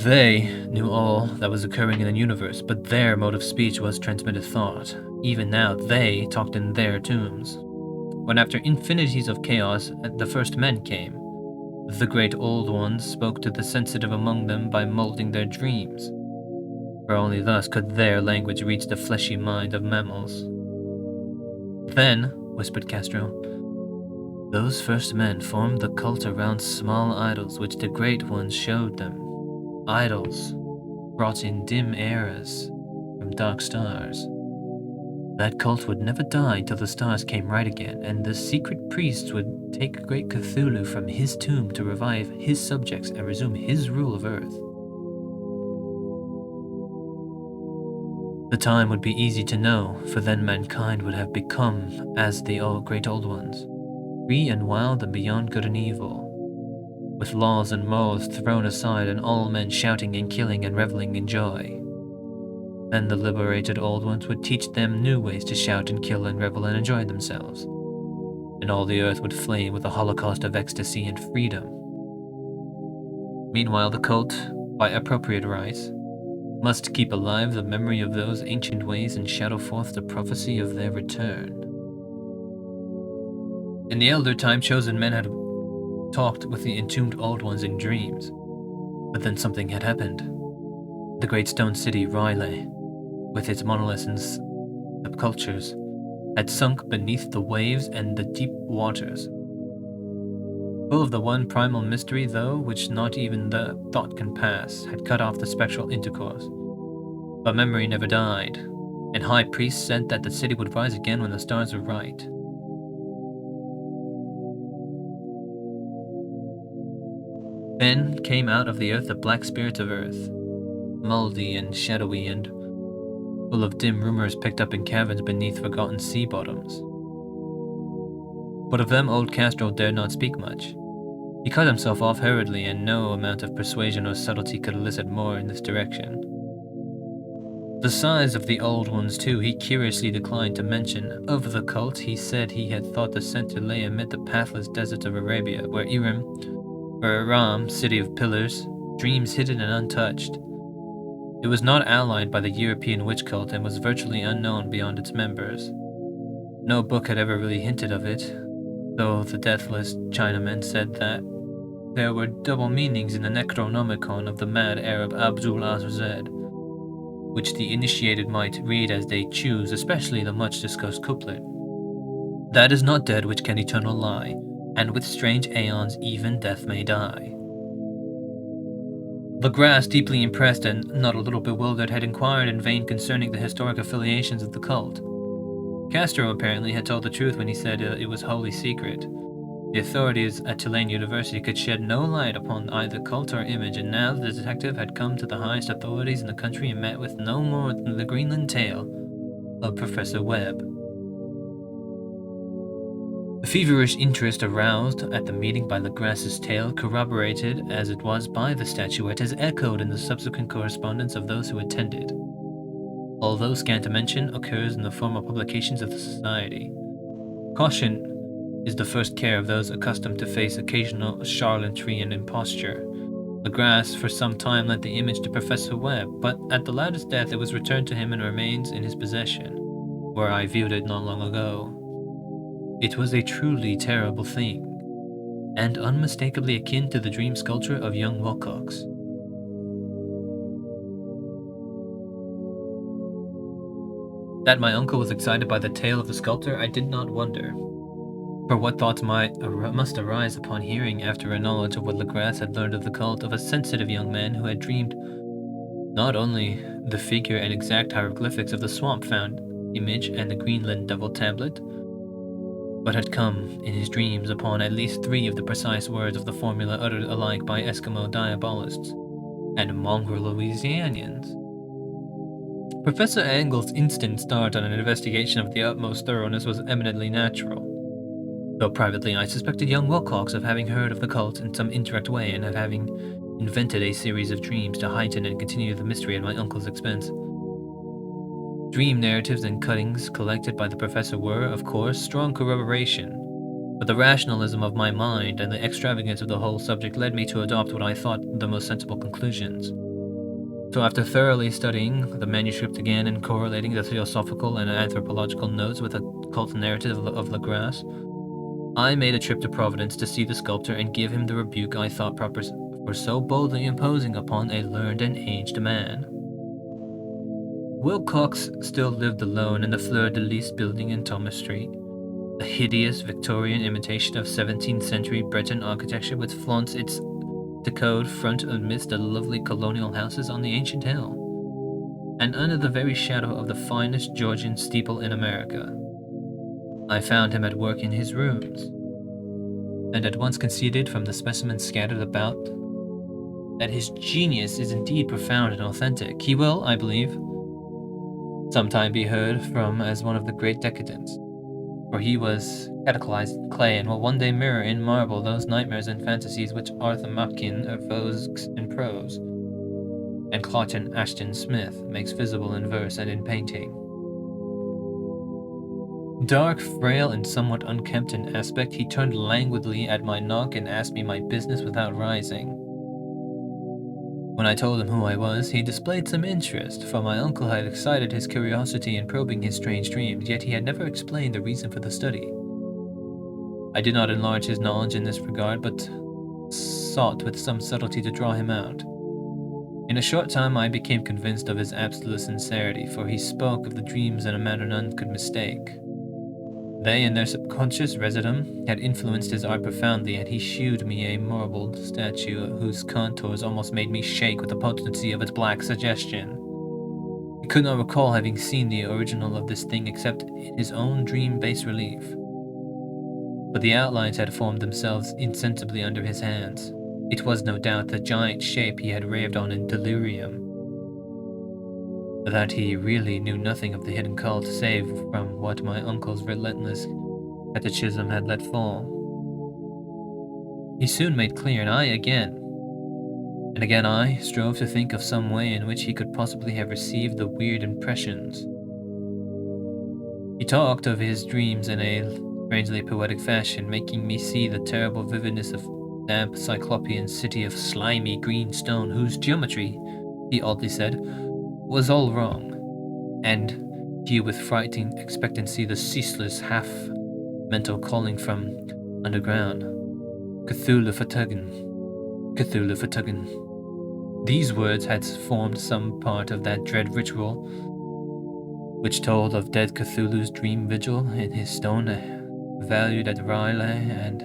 They knew all that was occurring in the universe, but their mode of speech was transmitted thought. Even now, they talked in their tombs. When after infinities of chaos, the first men came, the great old ones spoke to the sensitive among them by molding their dreams, for only thus could their language reach the fleshy mind of mammals. Then, whispered Castro, those first men formed the cult around small idols which the great ones showed them. Idols brought in dim eras from dark stars. That cult would never die until the stars came right again, and the secret priests would take great Cthulhu from his tomb to revive his subjects and resume his rule of Earth. The time would be easy to know, for then mankind would have become as the great old ones, free and wild and beyond good and evil, with laws and morals thrown aside and all men shouting and killing and reveling in joy. Then the liberated old ones would teach them new ways to shout and kill and revel and enjoy themselves, and all the earth would flame with a holocaust of ecstasy and freedom. Meanwhile, the cult, by appropriate rites, must keep alive the memory of those ancient ways and shadow forth the prophecy of their return. In the elder time, chosen men had talked with the entombed old ones in dreams, but then something had happened. The great stone city, Riley, with its monoliths and subcultures, had sunk beneath the waves and the deep waters. Full of the one primal mystery, though, which not even the thought can pass, had cut off the spectral intercourse. But memory never died, and high priests said that the city would rise again when the stars were right. Then came out of the earth the black spirits of earth, moldy and shadowy and full of dim rumors picked up in caverns beneath forgotten sea bottoms. But of them old Castro dared not speak much. He cut himself off hurriedly, and no amount of persuasion or subtlety could elicit more in this direction. The size of the old ones, too, he curiously declined to mention. Of the cult, he said he had thought the center lay amid the pathless deserts of Arabia, where Aram, city of pillars, dreams hidden and untouched. It was not allied by the European witch cult and was virtually unknown beyond its members. No book had ever really hinted of it, though the deathless Chinaman said that there were double meanings in the Necronomicon of the mad Arab Abdul Azzad, which the initiated might read as they choose, especially the much-discussed couplet. That is not dead which can eternal lie, and with strange aeons even death may die. Legras, deeply impressed and not a little bewildered, had inquired in vain concerning the historic affiliations of the cult. Castro apparently had told the truth when he said it was wholly secret. The authorities at Tulane University could shed no light upon either cult or image, and now the detective had come to the highest authorities in the country and met with no more than the Greenland tale of Professor Webb. The feverish interest aroused at the meeting by Legras's tale, corroborated as it was by the statuette, is echoed in the subsequent correspondence of those who attended, although scant mention occurs in the formal publications of the Society. Caution is the first care of those accustomed to face occasional charlatanry and imposture. Legras for some time lent the image to Professor Webb, but at the latter's death it was returned to him and remains in his possession, where I viewed it not long ago. It was a truly terrible thing, and unmistakably akin to the dream sculpture of young Wilcox. That my uncle was excited by the tale of the sculptor, I did not wonder. For what thoughts must arise upon hearing, after a knowledge of what Legras had learned of the cult, of a sensitive young man who had dreamed not only the figure and exact hieroglyphics of the swamp-found image and the Greenland devil tablet, but had come in his dreams upon at least 3 of the precise words of the formula uttered alike by Eskimo diabolists and mongrel Louisianians. Professor Engel's instant start on an investigation of the utmost thoroughness was eminently natural. Though privately I suspected young Wilcox of having heard of the cult in some indirect way and of having invented a series of dreams to heighten and continue the mystery at my uncle's expense. Dream narratives and cuttings collected by the professor were, of course, strong corroboration, but the rationalism of my mind and the extravagance of the whole subject led me to adopt what I thought the most sensible conclusions. So after thoroughly studying the manuscript again and correlating the theosophical and anthropological notes with the cult narrative of Legras, I made a trip to Providence to see the sculptor and give him the rebuke I thought proper for so boldly imposing upon a learned and aged man. Wilcox still lived alone in the Fleur-de-Lis building in Thomas Street, a hideous Victorian imitation of 17th century Breton architecture which flaunts its decayed front amidst the lovely colonial houses on the ancient hill, and under the very shadow of the finest Georgian steeple in America. I found him at work in his rooms, and at once conceded from the specimens scattered about that his genius is indeed profound and authentic. He will, I believe, sometime be heard from as one of the great decadents, for he was catechized in clay and will one day mirror in marble those nightmares and fantasies which Arthur Machen evokes in prose, and Clayton Ashton Smith makes visible in verse and in painting. Dark, frail, and somewhat unkempt in aspect, he turned languidly at my knock and asked me my business without rising. When I told him who I was, he displayed some interest, for my uncle had excited his curiosity in probing his strange dreams, yet he had never explained the reason for the study. I did not enlarge his knowledge in this regard, but sought with some subtlety to draw him out. In a short time I became convinced of his absolute sincerity, for he spoke of the dreams in a manner none could mistake. They, in their subconscious residuum, had influenced his art profoundly, and he shewed me a marble statue whose contours almost made me shake with the potency of its black suggestion. He could not recall having seen the original of this thing except in his own dream bas-relief, but the outlines had formed themselves insensibly under his hands. It was no doubt the giant shape he had raved on in delirium. That he really knew nothing of the hidden cult save from what my uncle's relentless catechism had let fall. He soon made clear, and again I strove to think of some way in which he could possibly have received the weird impressions. He talked of his dreams in a strangely poetic fashion, making me see the terrible vividness of damp cyclopean city of slimy green stone whose geometry, he oddly said, was all wrong, and hear with frightening expectancy the ceaseless half-mental calling from underground, Cthulhu Fatugan, Cthulhu Fatugan. These words had formed some part of that dread ritual which told of dead Cthulhu's dream vigil in his stone valued at Raleigh, and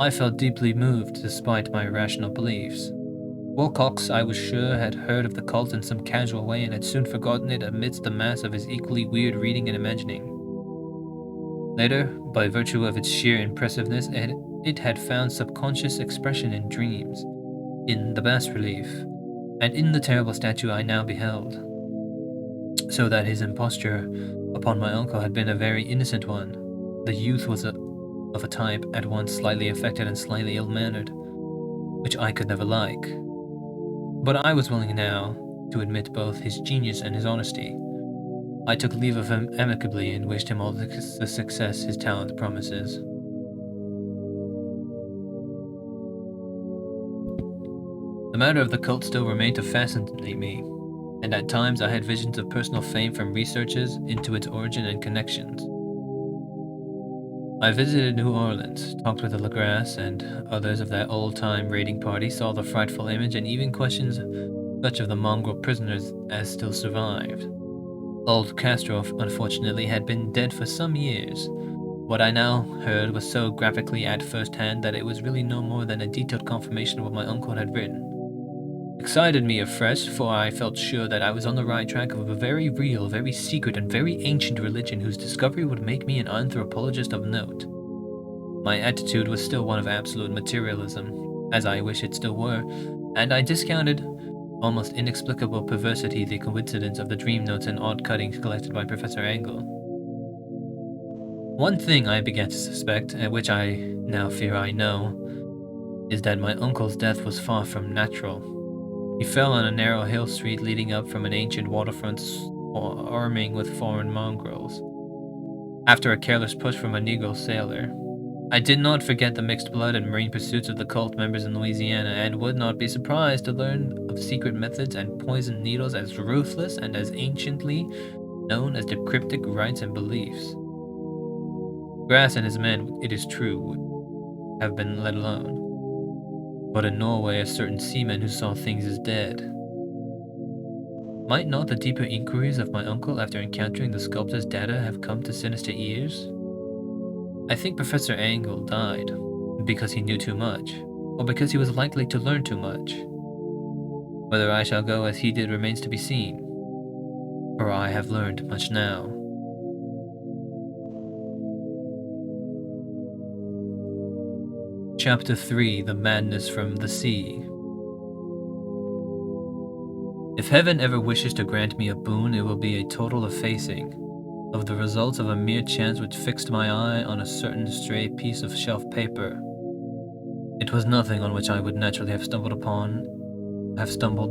I felt deeply moved despite my rational beliefs. Wilcox, I was sure, had heard of the cult in some casual way and had soon forgotten it amidst the mass of his equally weird reading and imagining. Later, by virtue of its sheer impressiveness, it had found subconscious expression in dreams, in the bas-relief, and in the terrible statue I now beheld. So that his imposture upon my uncle had been a very innocent one. The youth was of a type at once slightly affected and slightly ill-mannered, which I could never like. But I was willing now to admit both his genius and his honesty. I took leave of him amicably and wished him all the success his talent promises. The matter of the cult still remained to fascinate me, and at times I had visions of personal fame from researches into its origin and connections. I visited New Orleans, talked with the Legras and others of that old-time raiding party, saw the frightful image, and even questioned such of the mongrel prisoners as still survived. Old Castro, unfortunately, had been dead for some years. What I now heard was so graphically at first hand that it was really no more than a detailed confirmation of what my uncle had written. Excited me afresh, for I felt sure that I was on the right track of a very real, very secret, and very ancient religion whose discovery would make me an anthropologist of note. My attitude was still one of absolute materialism, as I wish it still were, and I discounted almost inexplicable perversity the coincidence of the dream notes and odd cuttings collected by Professor Angle. One thing I began to suspect, and which I now fear I know, is that my uncle's death was far from natural. He fell on a narrow hill street leading up from an ancient waterfront swarming with foreign mongrels, after a careless push from a Negro sailor. I did not forget the mixed blood and marine pursuits of the cult members in Louisiana, and would not be surprised to learn of secret methods and poisoned needles as ruthless and as anciently known as the cryptic rites and beliefs. Grass and his men, it is true, would have been let alone. But in Norway, a certain seaman who saw things as dead. Might not the deeper inquiries of my uncle after encountering the sculptor's data have come to sinister ears? I think Professor Angle died because he knew too much, or because he was likely to learn too much. Whether I shall go as he did remains to be seen, for I have learned much now. Chapter 3: The Madness from the Sea. If heaven ever wishes to grant me a boon, it will be a total effacing of the results of a mere chance which fixed my eye on a certain stray piece of shelf paper. It was nothing on which I would naturally have stumbled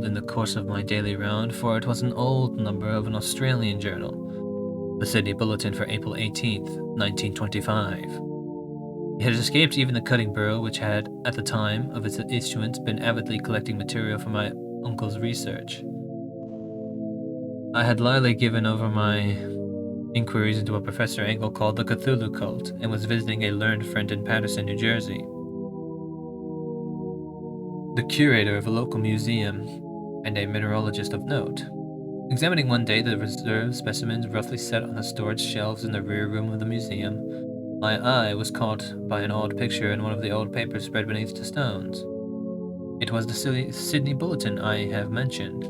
in the course of my daily round, for it was an old number of an Australian journal, the Sydney Bulletin for April 18th, 1925. It had escaped even the cutting bureau, which had, at the time of its issuance, been avidly collecting material for my uncle's research. I had lightly given over my inquiries into what Professor Angle called the Cthulhu cult, and was visiting a learned friend in Paterson, New Jersey, the curator of a local museum and a mineralogist of note. Examining one day the reserve specimens roughly set on the storage shelves in the rear room of the museum, my eye was caught by an odd picture in one of the old papers spread beneath the stones. It was the Sydney Bulletin I have mentioned,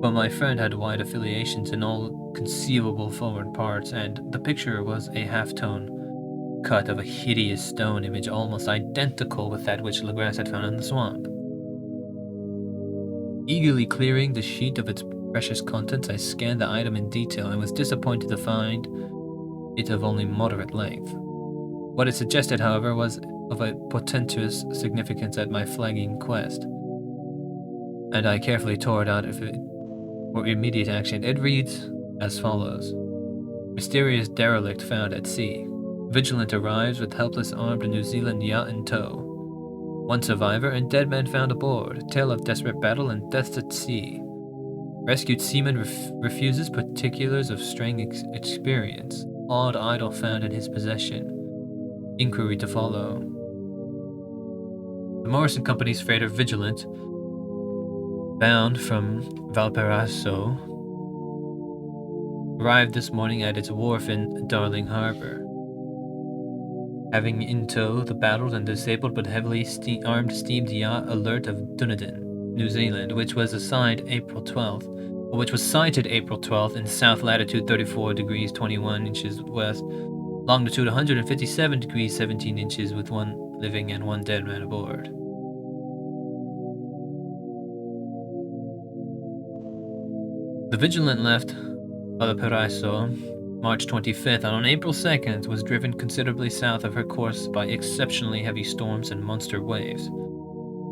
but my friend had wide affiliations in all conceivable foreign parts, and the picture was a half-tone cut of a hideous stone image almost identical with that which Legras had found in the swamp. Eagerly clearing the sheet of its precious contents, I scanned the item in detail and was disappointed to find it of only moderate length. What it suggested, however, was of a portentous significance at my flagging quest, and I carefully tore it out for immediate action. It reads as follows: Mysterious derelict found at sea. Vigilant arrives with helpless armed New Zealand yacht in tow. One survivor and dead man found aboard. Tale of desperate battle and deaths at sea. Rescued seaman refuses particulars of strange experience. Odd idol found in his possession. Inquiry to follow. The Morrison Company's freighter Vigilant, bound from Valparaiso, arrived this morning at its wharf in Darling Harbor. having in tow the battled and disabled but heavily armed steamed yacht Alert of Dunedin, New Zealand, which was sighted April 12th in south latitude 34 degrees 21 inches west, longitude 157 degrees 17 inches, with one living and one dead man aboard. The Vigilant left Valparaiso March 25th, and on April 2nd was driven considerably south of her course by exceptionally heavy storms and monster waves.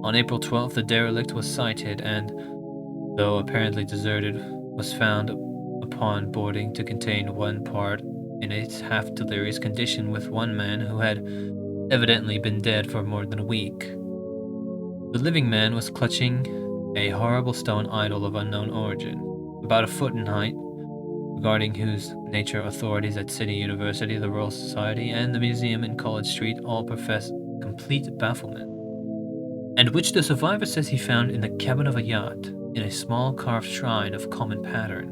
On April 12th, the derelict was sighted and, though apparently deserted, was found upon boarding to contain one part in a half-delirious condition, with one man who had evidently been dead for more than a week. The living man was clutching a horrible stone idol of unknown origin, about a foot in height, regarding whose nature authorities at Sydney University, the Royal Society, and the museum in College Street all profess complete bafflement, and which the survivor says he found in the cabin of a yacht, in a small carved shrine of common pattern.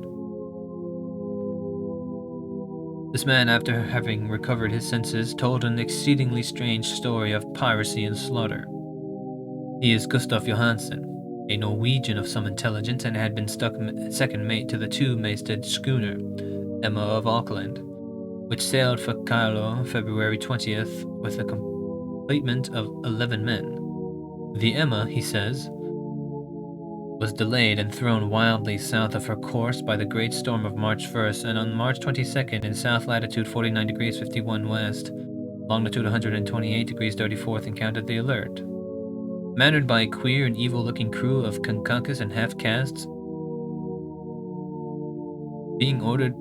This man, after having recovered his senses, told an exceedingly strange story of piracy and slaughter. He is Gustav Johansen, a Norwegian of some intelligence, and had been second mate to the two-masted schooner Emma of Auckland, which sailed for Cairo February 20th with a complement of 11 men. The Emma, he says, was delayed and thrown wildly south of her course by the great storm of March 1st, and on March 22nd in south latitude 49 degrees 51 west, longitude 128 degrees 34th, encountered the Alert. Mannered by a queer and evil-looking crew of concocus and half-castes, being ordered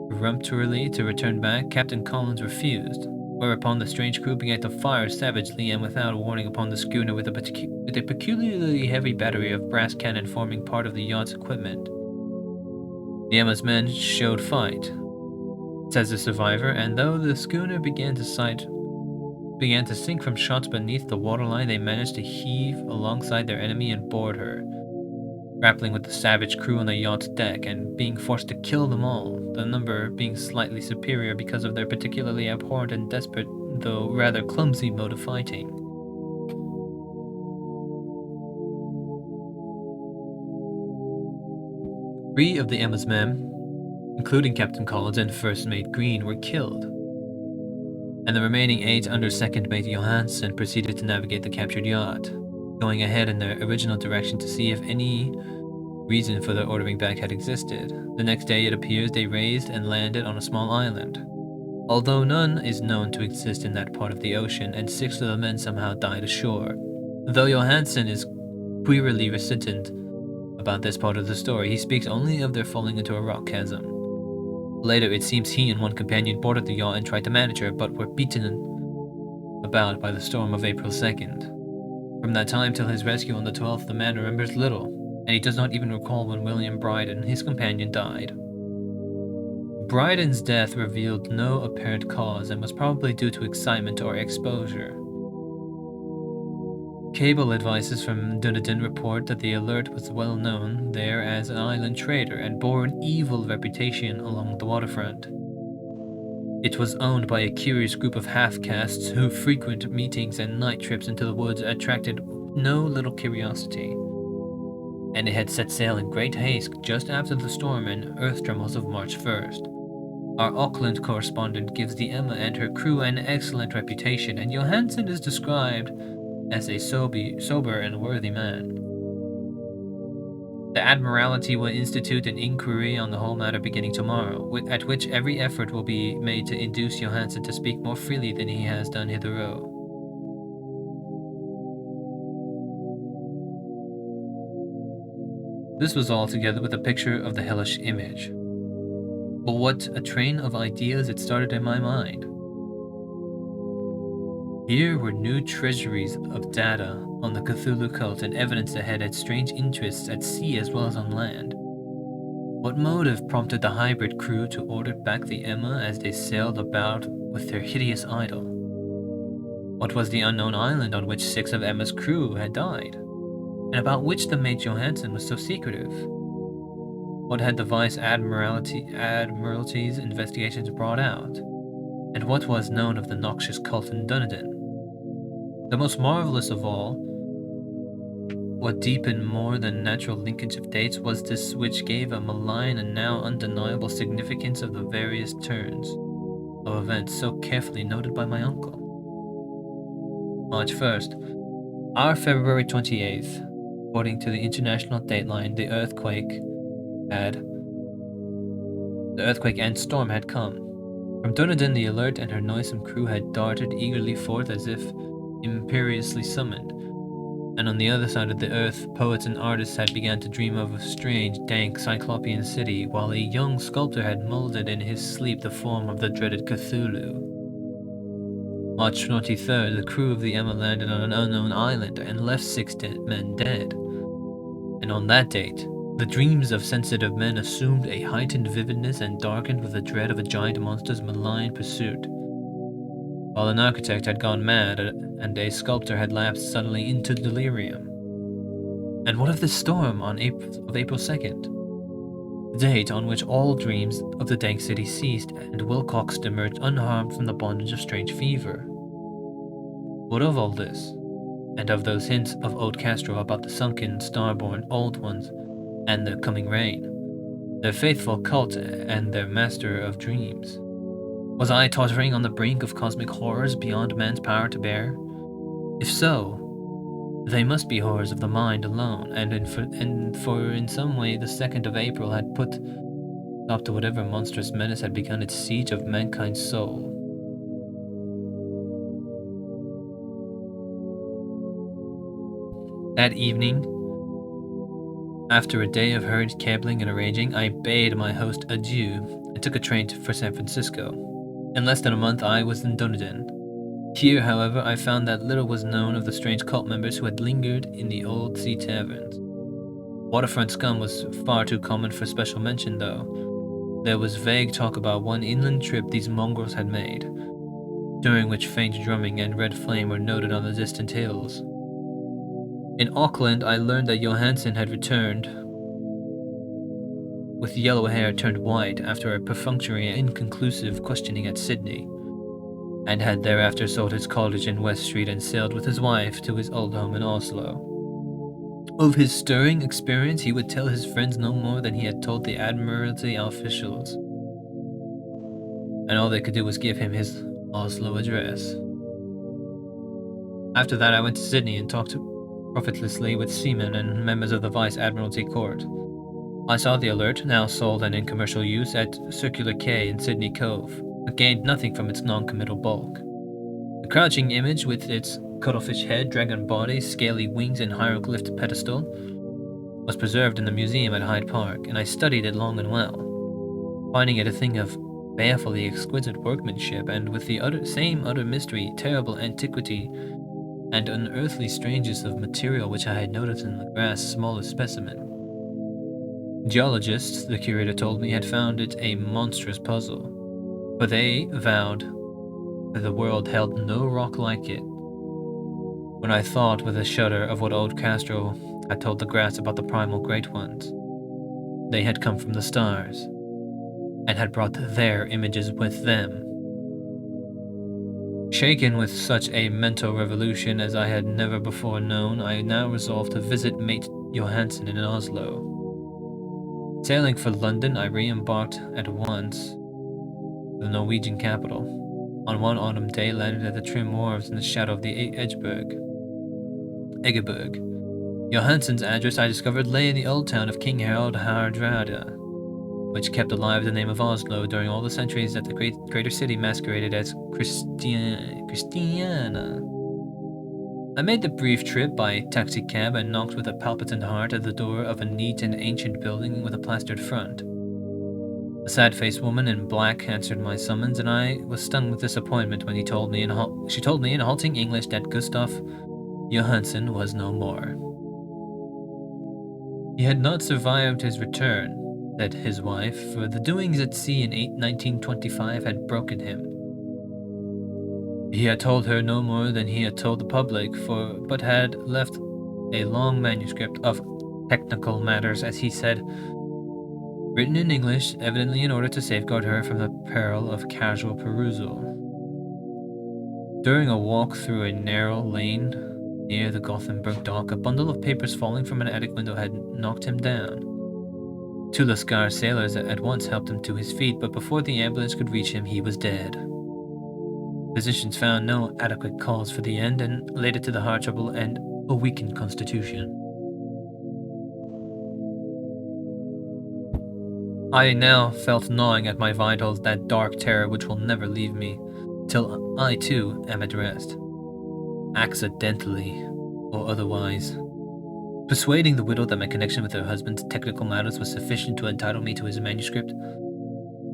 peremptorily to return back, Captain Collins refused, whereupon the strange crew began to fire savagely and without warning upon the schooner with a peculiarly heavy battery of brass cannon forming part of the yacht's equipment. The Emma's men showed fight, says the survivor, and though the schooner began to sink from shots beneath the waterline, they managed to heave alongside their enemy and board her, grappling with the savage crew on the yacht's deck and being forced to kill them all, the number being slightly superior because of their particularly abhorrent and desperate, though rather clumsy mode of fighting. Three of the Emma's men, including Captain Collins and First Mate Green, were killed, and the remaining 8 under Second Mate Johansen proceeded to navigate the captured yacht, going ahead in their original direction to see if any reason for their ordering back had existed. The next day, it appears, they raised and landed on a small island, although none is known to exist in that part of the ocean, and 6 of the men somehow died ashore. Though Johansen is queerly reticent about this part of the story, he speaks only of their falling into a rock chasm. Later, it seems he and one companion boarded the yacht and tried to manage her, but were beaten about by the storm of April 2nd. From that time till his rescue on the 12th, the man remembers little, and he does not even recall when William Bryden, his companion, died. Bryden's death revealed no apparent cause and was probably due to excitement or exposure. Cable advices from Dunedin report that the Alert was well known there as an island trader and bore an evil reputation along the waterfront. It was owned by a curious group of half-castes who frequent meetings and night trips into the woods attracted no little curiosity, and it had set sail in great haste just after the storm and earth tremors of March 1st. Our Auckland correspondent gives the Emma and her crew an excellent reputation, and Johansen is described as a sober and worthy man. The Admiralty will institute an inquiry on the whole matter beginning tomorrow, at which every effort will be made to induce Johansen to speak more freely than he has done hitherto. This was all together with a picture of the hellish image. But what a train of ideas it started in my mind. Here were new treasuries of data on the Cthulhu cult and evidence that had strange interests at sea as well as on land. What motive prompted the hybrid crew to order back the Emma as they sailed about with their hideous idol? What was the unknown island on which 6 of Emma's crew had died, and about which the mate Johansen was so secretive? What had the Vice Admiralty's investigations brought out? and what was known of the noxious cult in Dunedin. The most marvelous of all, what deepened more than natural linkage of dates, was this which gave a malign and now undeniable significance of the various turns of events so carefully noted by my uncle. March 1st. Our February 28th, according to the international dateline, the earthquake and storm had come. From Dunedin, the Alert and her noisome crew had darted eagerly forth as if imperiously summoned, and on the other side of the earth, poets and artists had begun to dream of a strange, dank, cyclopean city, while a young sculptor had molded in his sleep the form of the dreaded Cthulhu. March 23rd, the crew of the Emma landed on an unknown island and left 6 men dead. And on that date, the dreams of sensitive men assumed a heightened vividness and darkened with the dread of a giant monster's malign pursuit, while an architect had gone mad and a sculptor had lapsed suddenly into delirium. And what of the storm of April 2nd? The date on which all dreams of the dank city ceased, and Wilcox emerged unharmed from the bondage of strange fever. What of all this? And of those hints of old Castro about the sunken, starborn old ones and the coming rain, their faithful cult and their master of dreams? Was I tottering on the brink of cosmic horrors beyond man's power to bear? If so, they must be horrors of the mind alone, and for in some way the 2nd of April had put stop to whatever monstrous menace had begun its siege of mankind's soul. That evening, after a day of hurried cabling and arranging, I bade my host adieu and took a train for San Francisco. In less than a month I was in Dunedin. Here, however, I found that little was known of the strange cult members who had lingered in the old sea taverns. Waterfront scum was far too common for special mention, though. There was vague talk about one inland trip these mongrels had made, during which faint drumming and red flame were noted on the distant hills. In Auckland, I learned that Johansen had returned with yellow hair turned white after a perfunctory and inconclusive questioning at Sydney, and had thereafter sold his cottage in West Street and sailed with his wife to his old home in Oslo. Of his stirring experience, he would tell his friends no more than he had told the Admiralty officials, and all they could do was give him his Oslo address. After that, I went to Sydney and talked profitlessly with seamen and members of the Vice Admiralty Court. I saw the Alert, now sold and in commercial use, at Circular Quay in Sydney Cove, but gained nothing from its non-committal bulk. The crouching image, with its cuttlefish head, dragon body, scaly wings, and hieroglyphed pedestal, was preserved in the museum at Hyde Park, and I studied it long and well, finding it a thing of balefully exquisite workmanship, and with the same utter mystery, terrible antiquity, and unearthly strangeness of material which I had noticed in the grass' smallest specimen. Geologists, the curator told me, had found it a monstrous puzzle, for they vowed that the world held no rock like it. When I thought with a shudder of what old Castro had told the grass about the primal great ones, they had come from the stars, and had brought their images with them. Shaken with such a mental revolution as I had never before known, I now resolved to visit mate Johansen in Oslo. Sailing for London, I re-embarked at once to the Norwegian capital. On one autumn day, landed at the trim wharves in the shadow of the Egeberg. Johansen's address, I discovered, lay in the old town of King Harald Hardrada, which kept alive the name of Oslo during all the centuries that the greater city masqueraded as Christiana. I made the brief trip by taxicab and knocked with a palpitant heart at the door of a neat and ancient building with a plastered front. A sad-faced woman in black answered my summons, and I was stung with disappointment when she told me in halting English that Gustav Johansen was no more. He had not survived his return, said his wife, for the doings at sea in 1925 had broken him. He had told her no more than he had told the public, but had left a long manuscript of technical matters, as he said, written in English, evidently in order to safeguard her from the peril of casual perusal. During a walk through a narrow lane near the Gothenburg dock, a bundle of papers falling from an attic window had knocked him down. Two Lascar sailors at once helped him to his feet, but before the ambulance could reach him, he was dead. Physicians found no adequate cause for the end and laid it to the heart trouble and a weakened constitution. I now felt gnawing at my vitals that dark terror which will never leave me, till I too am at rest. Accidentally, or otherwise. Persuading the widow that my connection with her husband's technical matters was sufficient to entitle me to his manuscript,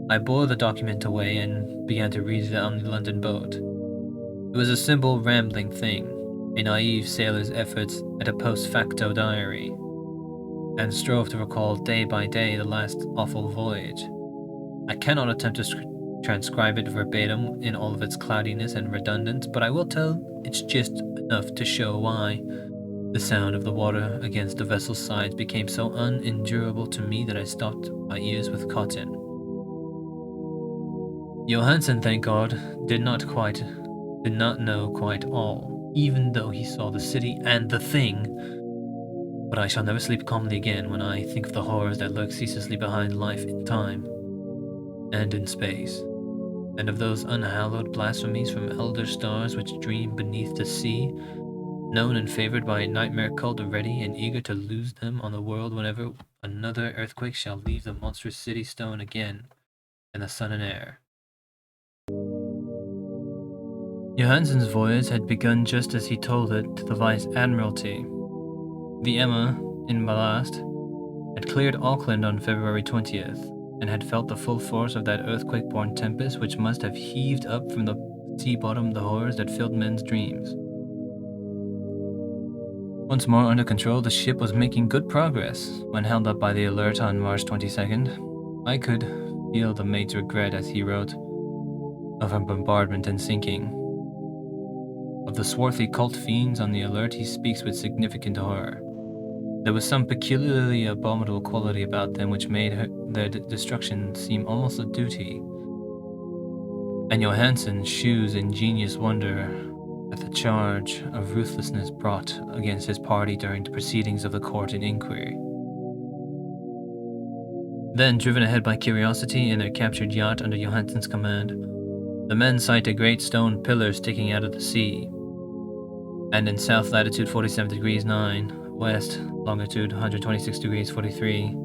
I bore the document away and began to read it on the London boat. It was a simple, rambling thing, a naive sailor's efforts at a post-facto diary, and strove to recall day by day the last awful voyage. I cannot attempt to transcribe it verbatim in all of its cloudiness and redundance, but I will tell its gist enough to show why the sound of the water against the vessel's sides became so unendurable to me that I stopped my ears with cotton. Johansen, thank God, did not know quite all, even though he saw the city and the thing. But I shall never sleep calmly again when I think of the horrors that lurk ceaselessly behind life in time and in space, and of those unhallowed blasphemies from elder stars which dream beneath the sea, known and favored by a nightmare cult, ready and eager to lose them on the world whenever another earthquake shall leave the monstrous city stone again in the sun and air. Johansen's voyage had begun just as he told it to the Vice Admiralty. The Emma, in ballast, had cleared Auckland on February 20th, and had felt the full force of that earthquake-born tempest which must have heaved up from the sea bottom the horrors that filled men's dreams. Once more under control, the ship was making good progress. When held up by the Alert on March 22nd, I could feel the mate's regret as he wrote of her bombardment and sinking. Of the swarthy cult fiends on the Alert, he speaks with significant horror. There was some peculiarly abominable quality about them which made their destruction seem almost a duty. And Johansen shews ingenious wonder at the charge of ruthlessness brought against his party during the proceedings of the court in inquiry. Then, driven ahead by curiosity in their captured yacht under Johansen's command, the men sighted great stone pillars sticking out of the sea, and in south latitude 47 degrees 9, west longitude 126 degrees 43,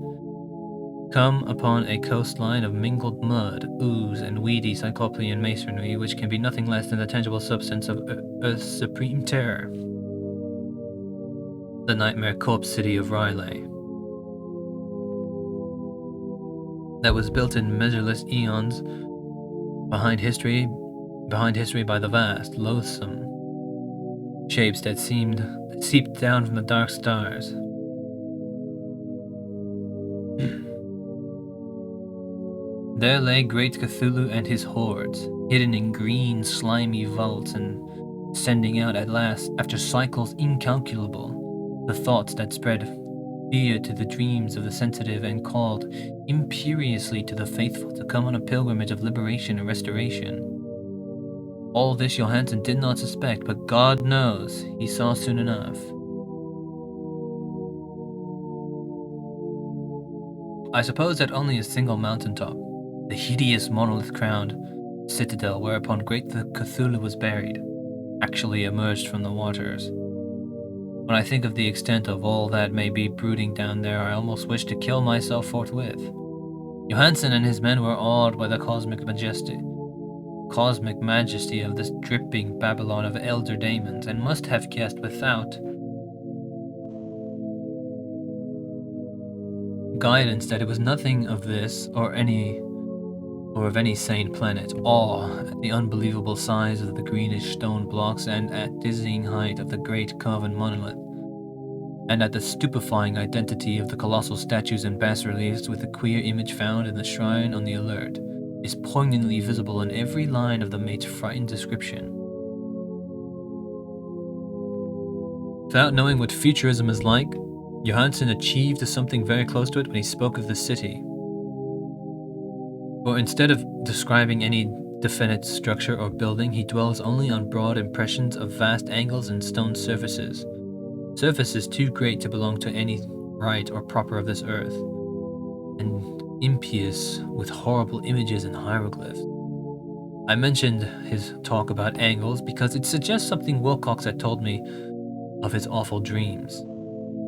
come upon a coastline of mingled mud, ooze, and weedy cyclopean masonry, which can be nothing less than the tangible substance of Earth's supreme terror, the nightmare corpse city of Riley, that was built in measureless eons behind history by the vast, loathsome shapes that seeped down from the dark stars. There lay great Cthulhu and his hordes, hidden in green, slimy vaults and sending out at last, after cycles incalculable, the thoughts that spread fear to the dreams of the sensitive and called imperiously to the faithful to come on a pilgrimage of liberation and restoration. All this Johansen did not suspect, but God knows he saw soon enough. I suppose that only a single mountaintop, the hideous monolith-crowned citadel whereupon great Cthulhu was buried, actually emerged from the waters. When I think of the extent of all that may be brooding down there, I almost wish to kill myself forthwith. Johansen and his men were awed by the cosmic majesty of this dripping Babylon of elder daemons, and must have guessed without guidance that it was nothing of this or of any sane planet. Awe at the unbelievable size of the greenish stone blocks and at dizzying height of the great carven monolith, and at the stupefying identity of the colossal statues and bas-reliefs with the queer image found in the shrine on the Alert, is poignantly visible in every line of the mate's frightened description. Without knowing what futurism is like, Johansen achieved something very close to it when he spoke of the city. For instead of describing any definite structure or building, he dwells only on broad impressions of vast angles and stone surfaces. Surfaces too great to belong to any right or proper of this earth, and impious with horrible images and hieroglyphs. I mentioned his talk about angles because it suggests something Wilcox had told me of his awful dreams.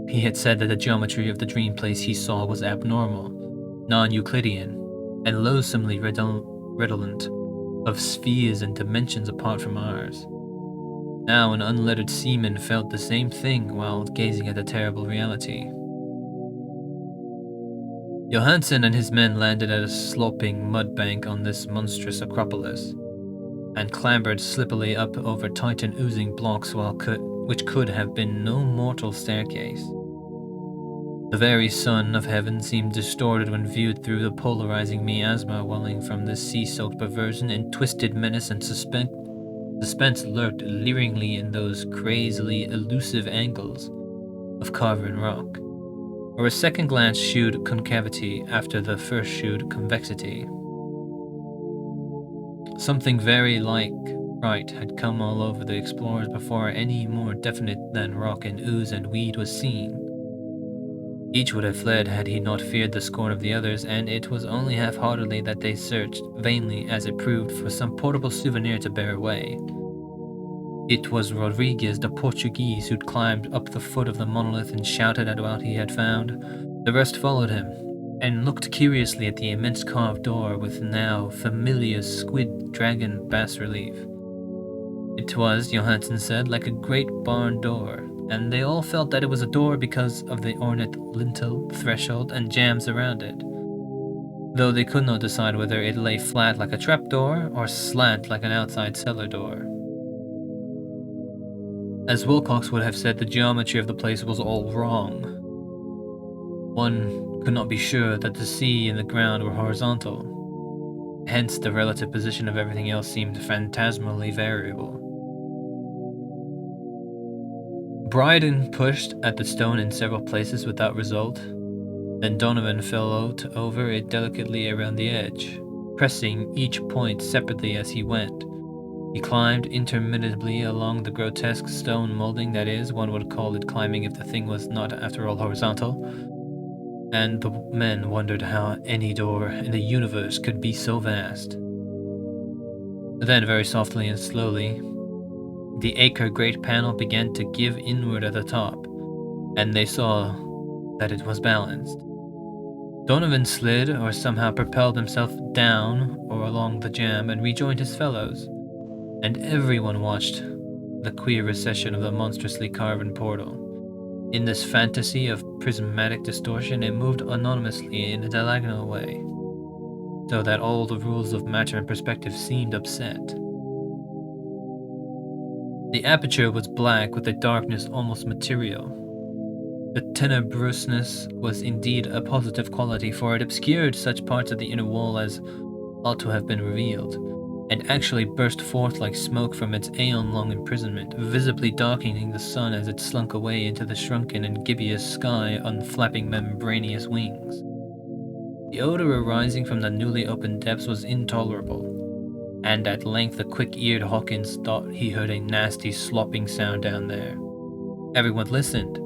He had said that the geometry of the dream place he saw was abnormal, non-Euclidean, and loathsomely redolent of spheres and dimensions apart from ours. Now an unlettered seaman felt the same thing while gazing at the terrible reality. Johansen and his men landed at a sloping mud bank on this monstrous acropolis, and clambered slippily up over tight and oozing blocks which could have been no mortal staircase. The very sun of heaven seemed distorted when viewed through the polarizing miasma welling from this sea-soaked perversion, and twisted menace and suspense lurked leeringly in those crazily elusive angles of carven rock, where a second glance shewed concavity after the first shewed convexity. Something very like fright had come all over the explorers before any more definite than rock and ooze and weed was seen. Each would have fled had he not feared the scorn of the others, and it was only half-heartedly that they searched, vainly as it proved, for some portable souvenir to bear away. It was Rodriguez, the Portuguese, who'd climbed up the foot of the monolith and shouted at what he had found. The rest followed him, and looked curiously at the immense carved door with now familiar squid dragon bas-relief. It was, Johansen said, like a great barn door, and they all felt that it was a door because of the ornate lintel, threshold, and jambs around it, though they could not decide whether it lay flat like a trapdoor or slant like an outside cellar door. As Wilcox would have said, the geometry of the place was all wrong. One could not be sure that the sea and the ground were horizontal. Hence, the relative position of everything else seemed phantasmally variable. Bryden pushed at the stone in several places without result. Then Donovan fell over it delicately around the edge, pressing each point separately as he went. He climbed interminably along the grotesque stone molding, that is, one would call it climbing if the thing was not after all horizontal, and the men wondered how any door in the universe could be so vast. Then, very softly and slowly, the acre great panel began to give inward at the top, and they saw that it was balanced. Donovan slid or somehow propelled himself down or along the jamb and rejoined his fellows, and everyone watched the queer recession of the monstrously carven portal. In this fantasy of prismatic distortion, it moved anonymously in a diagonal way, so that all the rules of matter and perspective seemed upset. The aperture was black with a darkness almost material. The tenebrousness was indeed a positive quality, for it obscured such parts of the inner wall as ought to have been revealed, and actually burst forth like smoke from its aeon-long imprisonment, visibly darkening the sun as it slunk away into the shrunken and gibbous sky on flapping membranous wings. The odor arising from the newly opened depths was intolerable, and at length the quick-eared Hawkins thought he heard a nasty slopping sound down there. Everyone listened,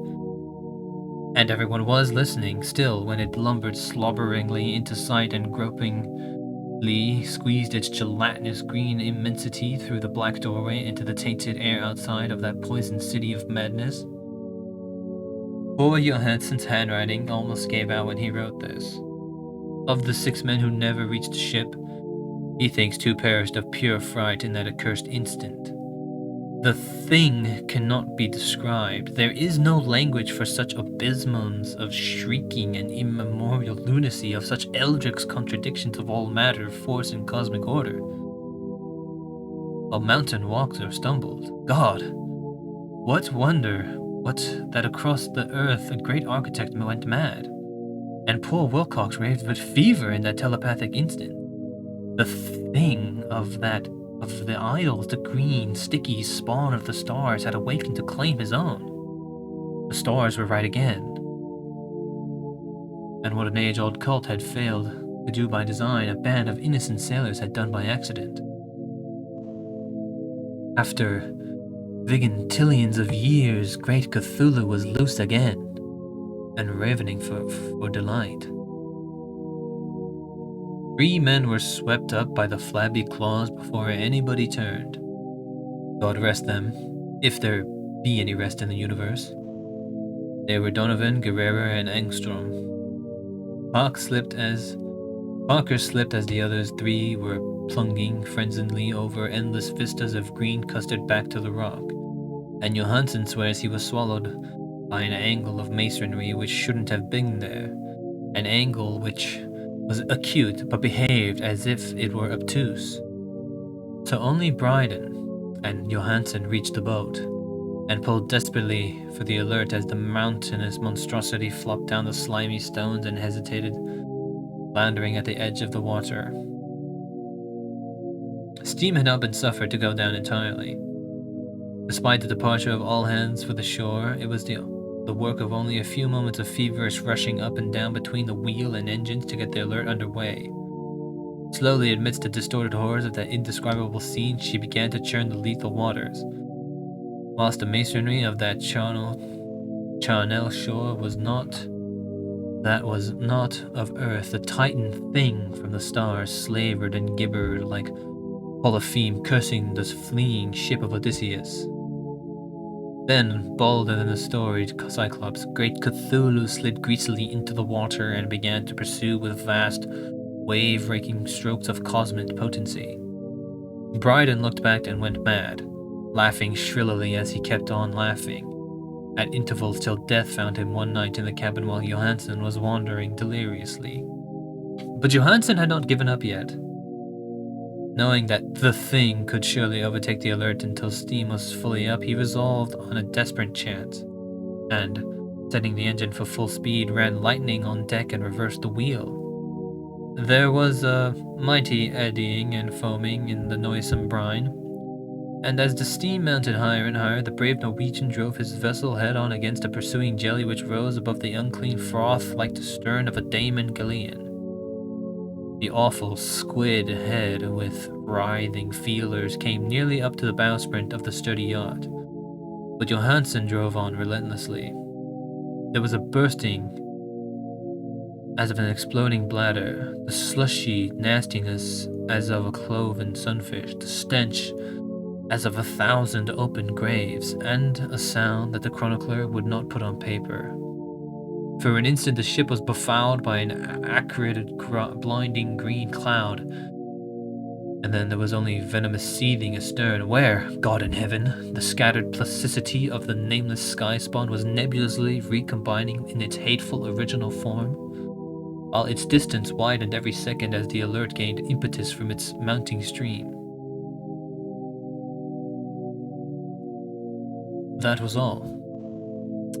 and everyone was listening still when it lumbered slobberingly into sight and gropingly squeezed its gelatinous green immensity through the black doorway into the tainted air outside of that poisoned city of madness. Poor Johansen's handwriting almost gave out when he wrote this. Of the 6 men who never reached ship, he thinks 2 perished of pure fright in that accursed instant. The thing cannot be described. There is no language for such abysms of shrieking and immemorial lunacy, of such eldritch contradictions of all matter, force, and cosmic order. A mountain walked or stumbled. God! What wonder that across the earth a great architect went mad, and poor Wilcox raved with fever in that telepathic instant. The thing of the idols, the green, sticky spawn of the stars, had awakened to claim his own. The stars were right again. And what an age-old cult had failed to do by design, a band of innocent sailors had done by accident. After vigintillions of years, great Cthulhu was loose again, and ravening for delight. 3 men were swept up by the flabby claws before anybody turned. God rest them, if there be any rest in the universe. They were Donovan, Guerrera, and Angstrom. Parker slipped as the others 3 were plunging frenziedly over endless vistas of green custard back to the rock, and Johansen swears he was swallowed by an angle of masonry which shouldn't have been there, an angle which was acute but behaved as if it were obtuse. So only Bryden and Johansen reached the boat, and pulled desperately for the alert as the mountainous monstrosity flopped down the slimy stones and hesitated, floundering at the edge of the water. Steam had not been suffered to go down entirely. Despite the departure of all hands for the shore, it was the work of only a few moments of feverish rushing up and down between the wheel and engines to get the alert underway. Slowly, amidst the distorted horrors of that indescribable scene, she began to churn the lethal waters, whilst the masonry of that charnel shore was not of earth. The titan thing from the stars slavered and gibbered like Polypheme cursing the fleeing ship of Odysseus. Then, bolder than the storied Cyclops, great Cthulhu slid greasily into the water and began to pursue with vast, wave-raking strokes of cosmic potency. Bryden looked back and went mad, laughing shrilly as he kept on laughing, at intervals till death found him one night in the cabin while Johansen was wandering deliriously. But Johansen had not given up yet. Knowing that the thing could surely overtake the alert until steam was fully up, he resolved on a desperate chance, and, setting the engine for full speed, ran lightning on deck and reversed the wheel. There was a mighty eddying and foaming in the noisome brine, and as the steam mounted higher and higher, the brave Norwegian drove his vessel head-on against a pursuing jelly which rose above the unclean froth like the stern of a Damon galleon. The awful squid head with writhing feelers came nearly up to the bowsprit of the sturdy yacht, but Johansen drove on relentlessly. There was a bursting as of an exploding bladder, the slushy nastiness as of a cloven sunfish, the stench as of 1,000 open graves, and a sound that the chronicler would not put on paper. For an instant the ship was befouled by an acrid, blinding green cloud, and then there was only venomous seething astern, where, God in heaven, the scattered plasticity of the nameless sky spawn was nebulously recombining in its hateful original form, while its distance widened every second as the alert gained impetus from its mounting stream. That was all.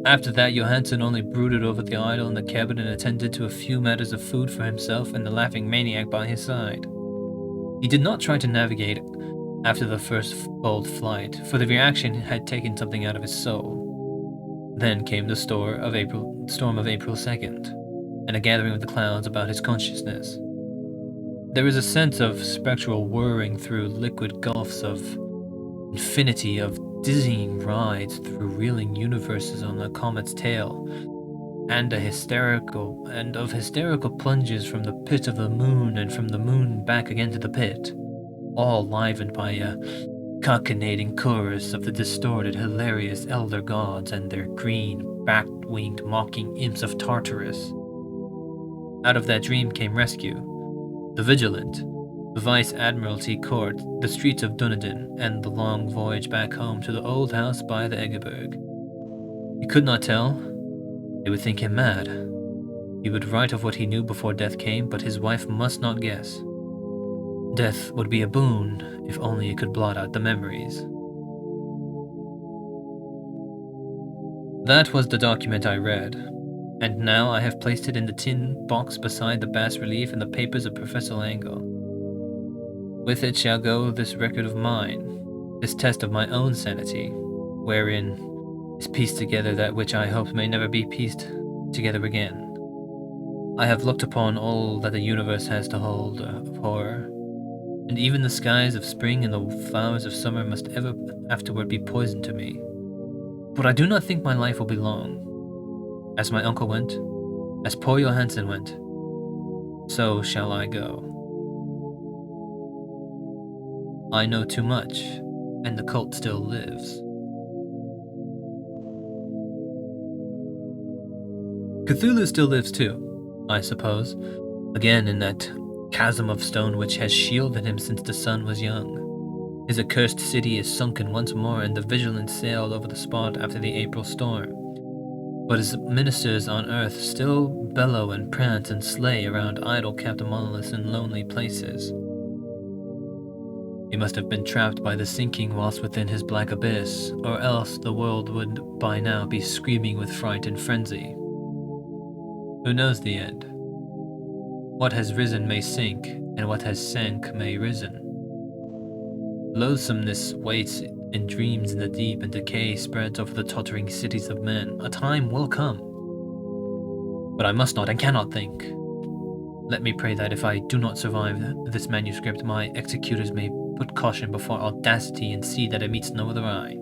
After that, Johansen only brooded over the idol in the cabin and attended to a few matters of food for himself and the laughing maniac by his side. He did not try to navigate after the first bold flight, for the reaction had taken something out of his soul. Then came the storm of April 2nd, and a gathering of the clouds about his consciousness. There is a sense of spectral whirring through liquid gulfs of infinity, of dizzying rides through reeling universes on the comet's tail, and of hysterical plunges from the pit of the moon and from the moon back again to the pit, all livened by a cachinnating chorus of the distorted, hilarious elder gods and their green, bat-winged mocking imps of Tartarus. Out of that dream came rescue, the Vigilant, the Vice Admiralty Court, the streets of Dunedin, and the long voyage back home to the old house by the Egeberg. He could not tell. They would think him mad. He would write of what he knew before death came, but his wife must not guess. Death would be a boon, if only it could blot out the memories. That was the document I read, and now I have placed it in the tin box beside the bas-relief and the papers of Professor Lango. With it shall go this record of mine, this test of my own sanity, wherein is pieced together that which I hope may never be pieced together again. I have looked upon all that the universe has to hold of horror, and even the skies of spring and the flowers of summer must ever afterward be poison to me. But I do not think my life will be long. As my uncle went, as poor Johansen went, so shall I go. I know too much, and the cult still lives. Cthulhu still lives too, I suppose, again in that chasm of stone which has shielded him since the sun was young. His accursed city is sunken once more, and the vigilance sailed over the spot after the April storm. But his ministers on earth still bellow and prance and slay around idle Captain Monoliths in lonely places. He must have been trapped by the sinking whilst within his black abyss, or else the world would by now be screaming with fright and frenzy. Who knows the end? What has risen may sink, and what has sank may risen. Loathsomeness waits and dreams in the deep, and decay spreads over the tottering cities of men. A time will come. But I must not and cannot think. Let me pray that if I do not survive this manuscript, my executors may put caution before audacity and see that it meets no other eye.